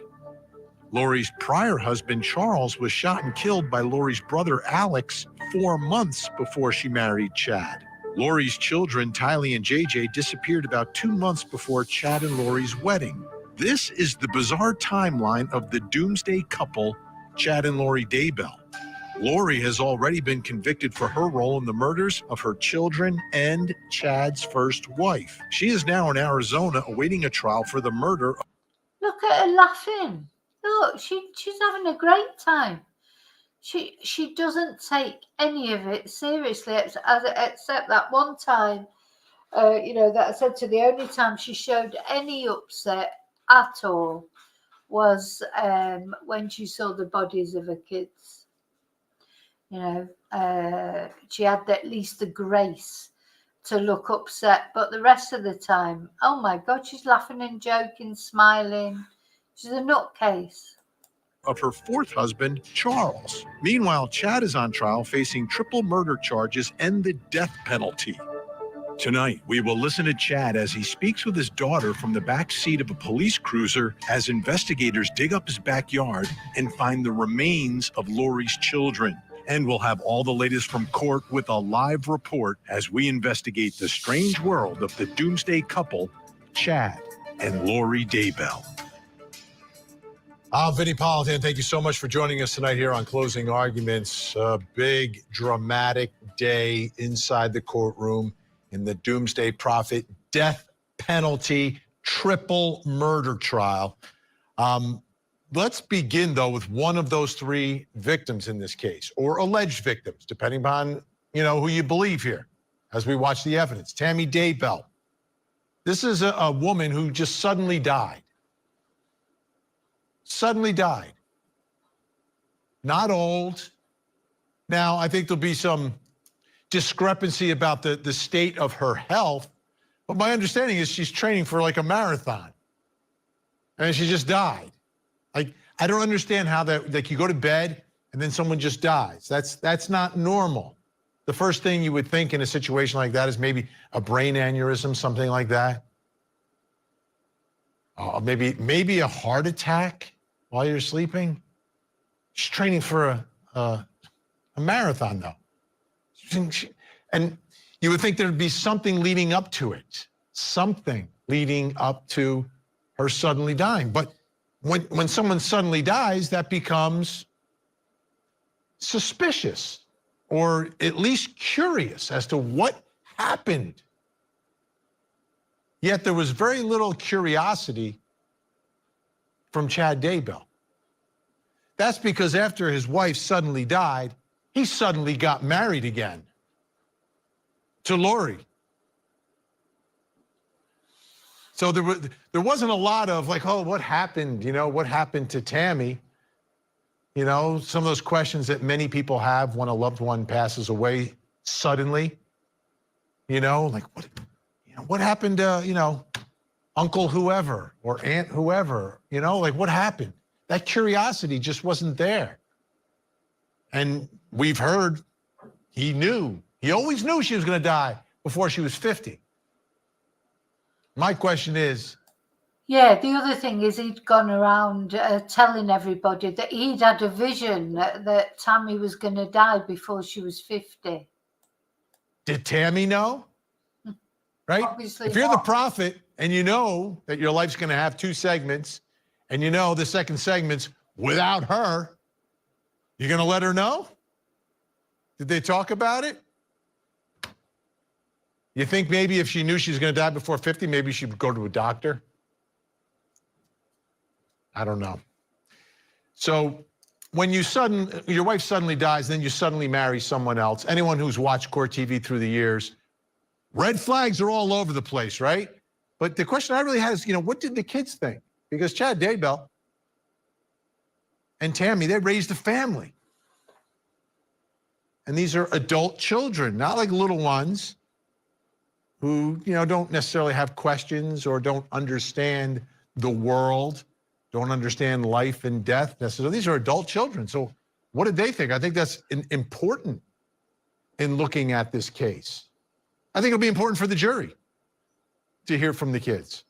Laurie's prior husband, Charles, was shot and killed by Laurie's brother, Alex, 4 months before she married Chad. Laurie's children, Tylee and JJ, disappeared about 2 months before Chad and Laurie's wedding. This is the bizarre timeline of the Doomsday couple, Chad and Laurie Daybell. Laurie has already been convicted for her role in the murders of her children and Chad's first wife. She is now in Arizona awaiting a trial for the murder. Look at her laughing. Look, she's having a great time. She doesn't take any of it seriously, except that one time, you know, that I said to the only time she showed any upset at all was when she saw the bodies of her kids. You know, she had at least the grace to look upset, but the rest of the time, oh my God, she's laughing and joking, smiling. She's a nutcase. Of her fourth husband, Charles. Meanwhile, Chad is on trial facing triple murder charges and the death penalty. Tonight, we will listen to Chad as he speaks with his daughter from the back seat of a police cruiser as investigators dig up his backyard and find the remains of Laurie's children. And we'll have all the latest from court with a live report as we investigate the strange world of the Doomsday couple, Chad and Laurie Daybell. I'm Vinny Politan. Thank you so much for joining us tonight here on Closing Arguments. A big, dramatic day inside the courtroom in the Doomsday Prophet death penalty triple murder trial. Let's begin, though, with one of those 3 victims in this case, or alleged victims, depending upon, you know, who you believe here, as we watch the evidence. Tammy Daybell. This is a woman who just suddenly died. Suddenly died. Not old. Now, I think there'll be some discrepancy about the state of her health, but my understanding is she's training for like a marathon, and she just died. Like, I don't understand how that, like you go to bed and then someone just dies. That's not normal. The first thing you would think in a situation like that is maybe a brain aneurysm, something like that. Maybe a heart attack while you're sleeping. She's training for a marathon though. And you would think there'd be something leading up to it. Something leading up to her suddenly dying. But when someone suddenly dies, that becomes suspicious or at least curious as to what happened. Yet there was very little curiosity from Chad Daybell. That's because after his wife suddenly died, he suddenly got married again to Lori. So there wasn't a lot of like, oh, what happened? You know, what happened to Tammy? You know, some of those questions that many people have when a loved one passes away suddenly. You know, like what happened to, you know, Uncle whoever or Aunt whoever, you know, like what happened? That curiosity just wasn't there. And we've heard he always knew she was going to die before she was 50. My question is, yeah, the other thing is he'd gone around telling everybody that he'd had a vision that Tammy was going to die before she was 50. did Tammy know? Right? Obviously if you're the not. prophet and you know that your life's going to have 2 segments and you know the second segment's without her, you're going to let her know? Did they talk about it? You think maybe if she knew she was going to die before 50, maybe she would go to a doctor? I don't know. So when your wife suddenly dies, then you suddenly marry someone else. Anyone who's watched Court TV through the years, red flags are all over the place, right? But the question I really had is, you know, what did the kids think? Because Chad Daybell and Tammy, they raised a family. And these are adult children, not like little ones who, you know, don't necessarily have questions or don't understand the world, don't understand life and death necessarily. These are adult children. So what did they think? I think that's important in looking at this case. I think it'll be important for the jury to hear from the kids.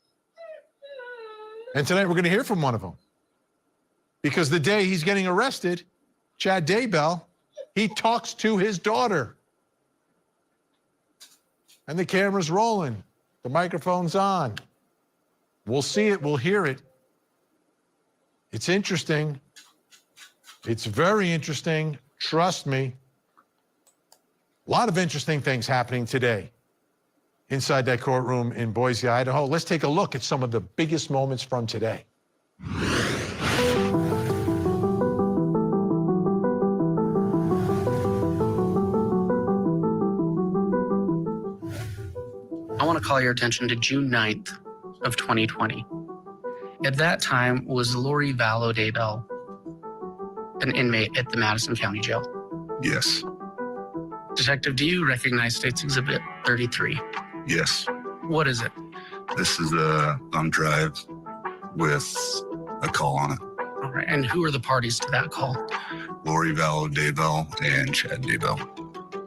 And tonight we're going to hear from one of them. Because the day he's getting arrested, Chad Daybell, he talks to his daughter. And the camera's rolling. The microphone's on. We'll see it, we'll hear it. It's interesting. It's very interesting. Trust me. A lot of interesting things happening today inside that courtroom in Boise, Idaho. Let's take a look at some of the biggest moments from today. I want to call your attention to June 9th of 2020. At that time, was Lori Vallow Daybell an inmate at the Madison County Jail? Yes. Detective, do you recognize State's Exhibit 33? Yes. What is it? This is a thumb drive with a call on it. All right, and who are the parties to that call? Lori Vallow Daybell and Chad Daybell.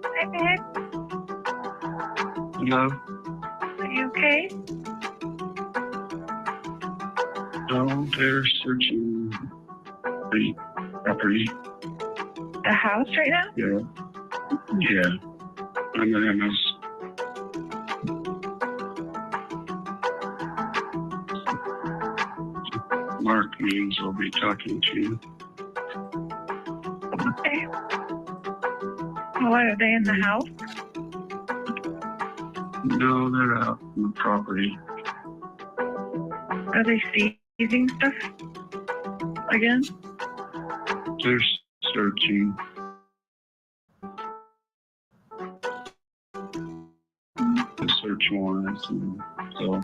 Hi, babe. Hello. Are you okay? No, they're searching the property. The house right now? Yeah. Yeah. I'm at MS. Mark means I'll be talking to you. Okay. What, are they in the house? No, they're out on the property. Are they seizing stuff again? They're searching. The search warrants, and so.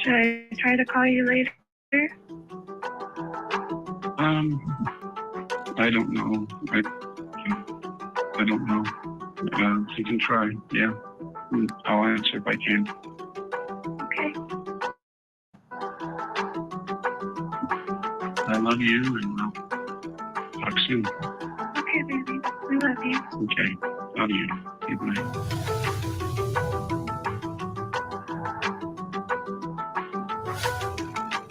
Should I try to call you later? I don't know. I don't know. You can try, yeah. I'll answer if I can. Okay. love you, and I'll talk soon. Okay, baby. I love you. Okay. Love you. Good night.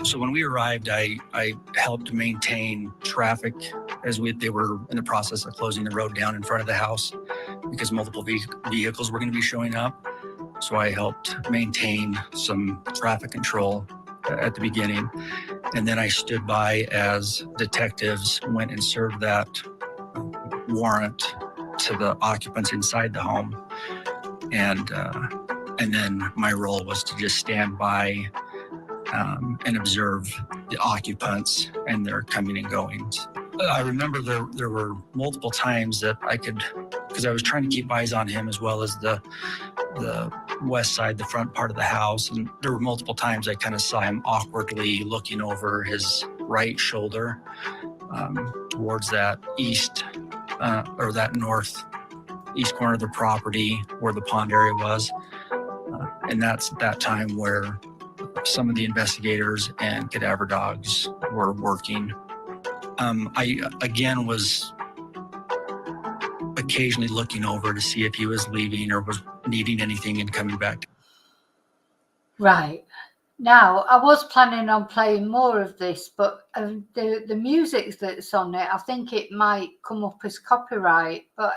So when we arrived, I helped maintain traffic as they were in the process of closing the road down in front of the house because multiple vehicles were going to be showing up. So I helped maintain some traffic control at the beginning. And then I stood by as detectives went and served that warrant to the occupants inside the home. And then my role was to just stand by and observe the occupants and their coming and goings. I remember there were multiple times that I could, because I was trying to keep eyes on him as well as the west side, the front part of the house. And there were multiple times I kind of saw him awkwardly looking over his right shoulder towards that east or that northeast corner of the property where the pond area was. And that's that time where some of the investigators and cadaver dogs were working. I, again, was occasionally looking over to see if he was leaving or was needing anything and coming back. Right. Now, I was planning on playing more of this, but the music that's on it, I think it might come up as copyright. But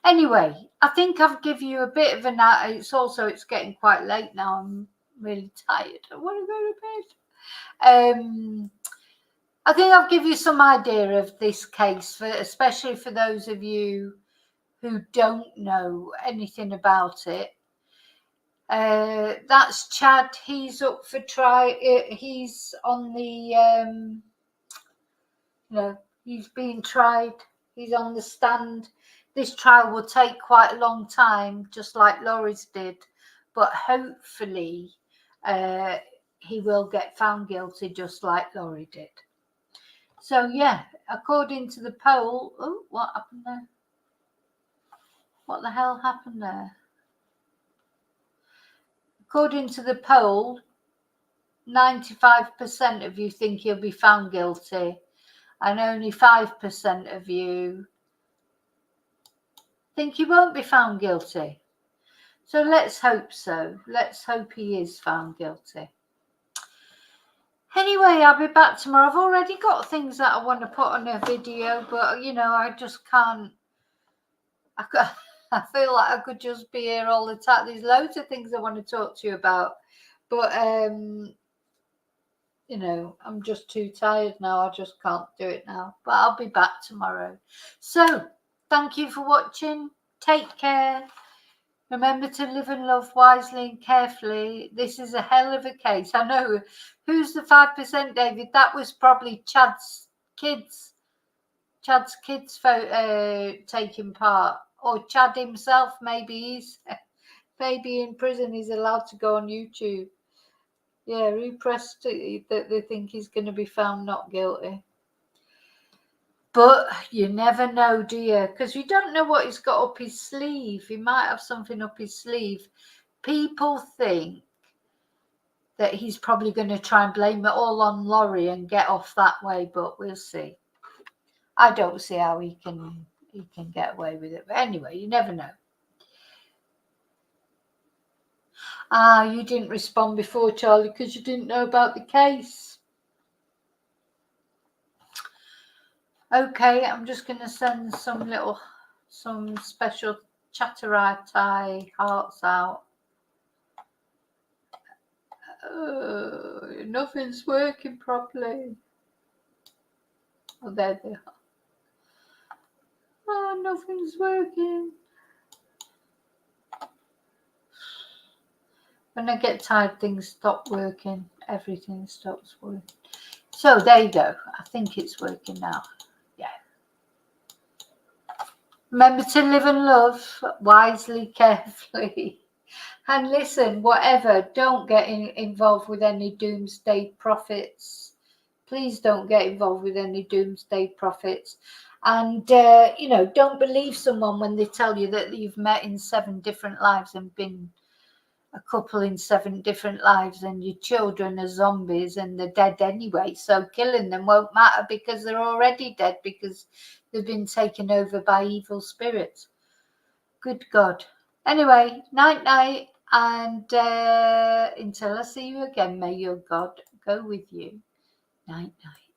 anyway, I think I've given you a bit of an... It's getting quite late now. I'm really tired. I want to go to bed. I think I'll give you some idea of this case, especially for those of you who don't know anything about it. That's Chad. He's up for trial. He's on the, he's being tried. He's on the stand. This trial will take quite a long time, just like Laurie's did. But hopefully, he will get found guilty, just like Laurie did. So, yeah, according to the poll... Oh, what happened there? What the hell happened there? According to the poll, 95% of you think he'll be found guilty, and only 5% of you think he won't be found guilty. So let's hope so. Let's hope he is found guilty. Anyway, I'll be back tomorrow. I've already got things that I want to put on a video, but, I just can't. I feel like I could just be here all the time. There's loads of things I want to talk to you about, but I'm just too tired now. I just can't do it now, but I'll be back tomorrow. So thank you for watching. Take care. Remember to live and love wisely and carefully. This is a hell of a case. I know. Who's the 5%, David? That was probably Chad's kids taking part, or Chad himself. Maybe in prison. He's allowed to go on YouTube. Yeah, who pressed it that they think he's going to be found not guilty? But you never know, do you? Because you don't know what he's got up his sleeve. He might have something up his sleeve. People think that he's probably going to try and blame it all on Laurie and get off that way, but we'll see. I don't see how he can get away with it. But anyway, you never know. You didn't respond before, Charlie, because you didn't know about the case. Okay, I'm just going to send some special chatterai hearts out. Nothing's working properly. Oh, there they are. Oh, nothing's working. When I get tired, things stop working. Everything stops working. So there you go. I think it's working now. Yeah. Remember to live and love wisely, carefully. And listen, whatever, don't get involved with any doomsday prophets. Please don't get involved with any doomsday prophets. And, don't believe someone when they tell you that you've met in 7 different lives and been a couple in 7 different lives, and your children are zombies and they're dead anyway. So killing them won't matter because they're already dead because they've been taken over by evil spirits. Good God. Anyway, night night, and until I see you again, may your God go with you. Night night.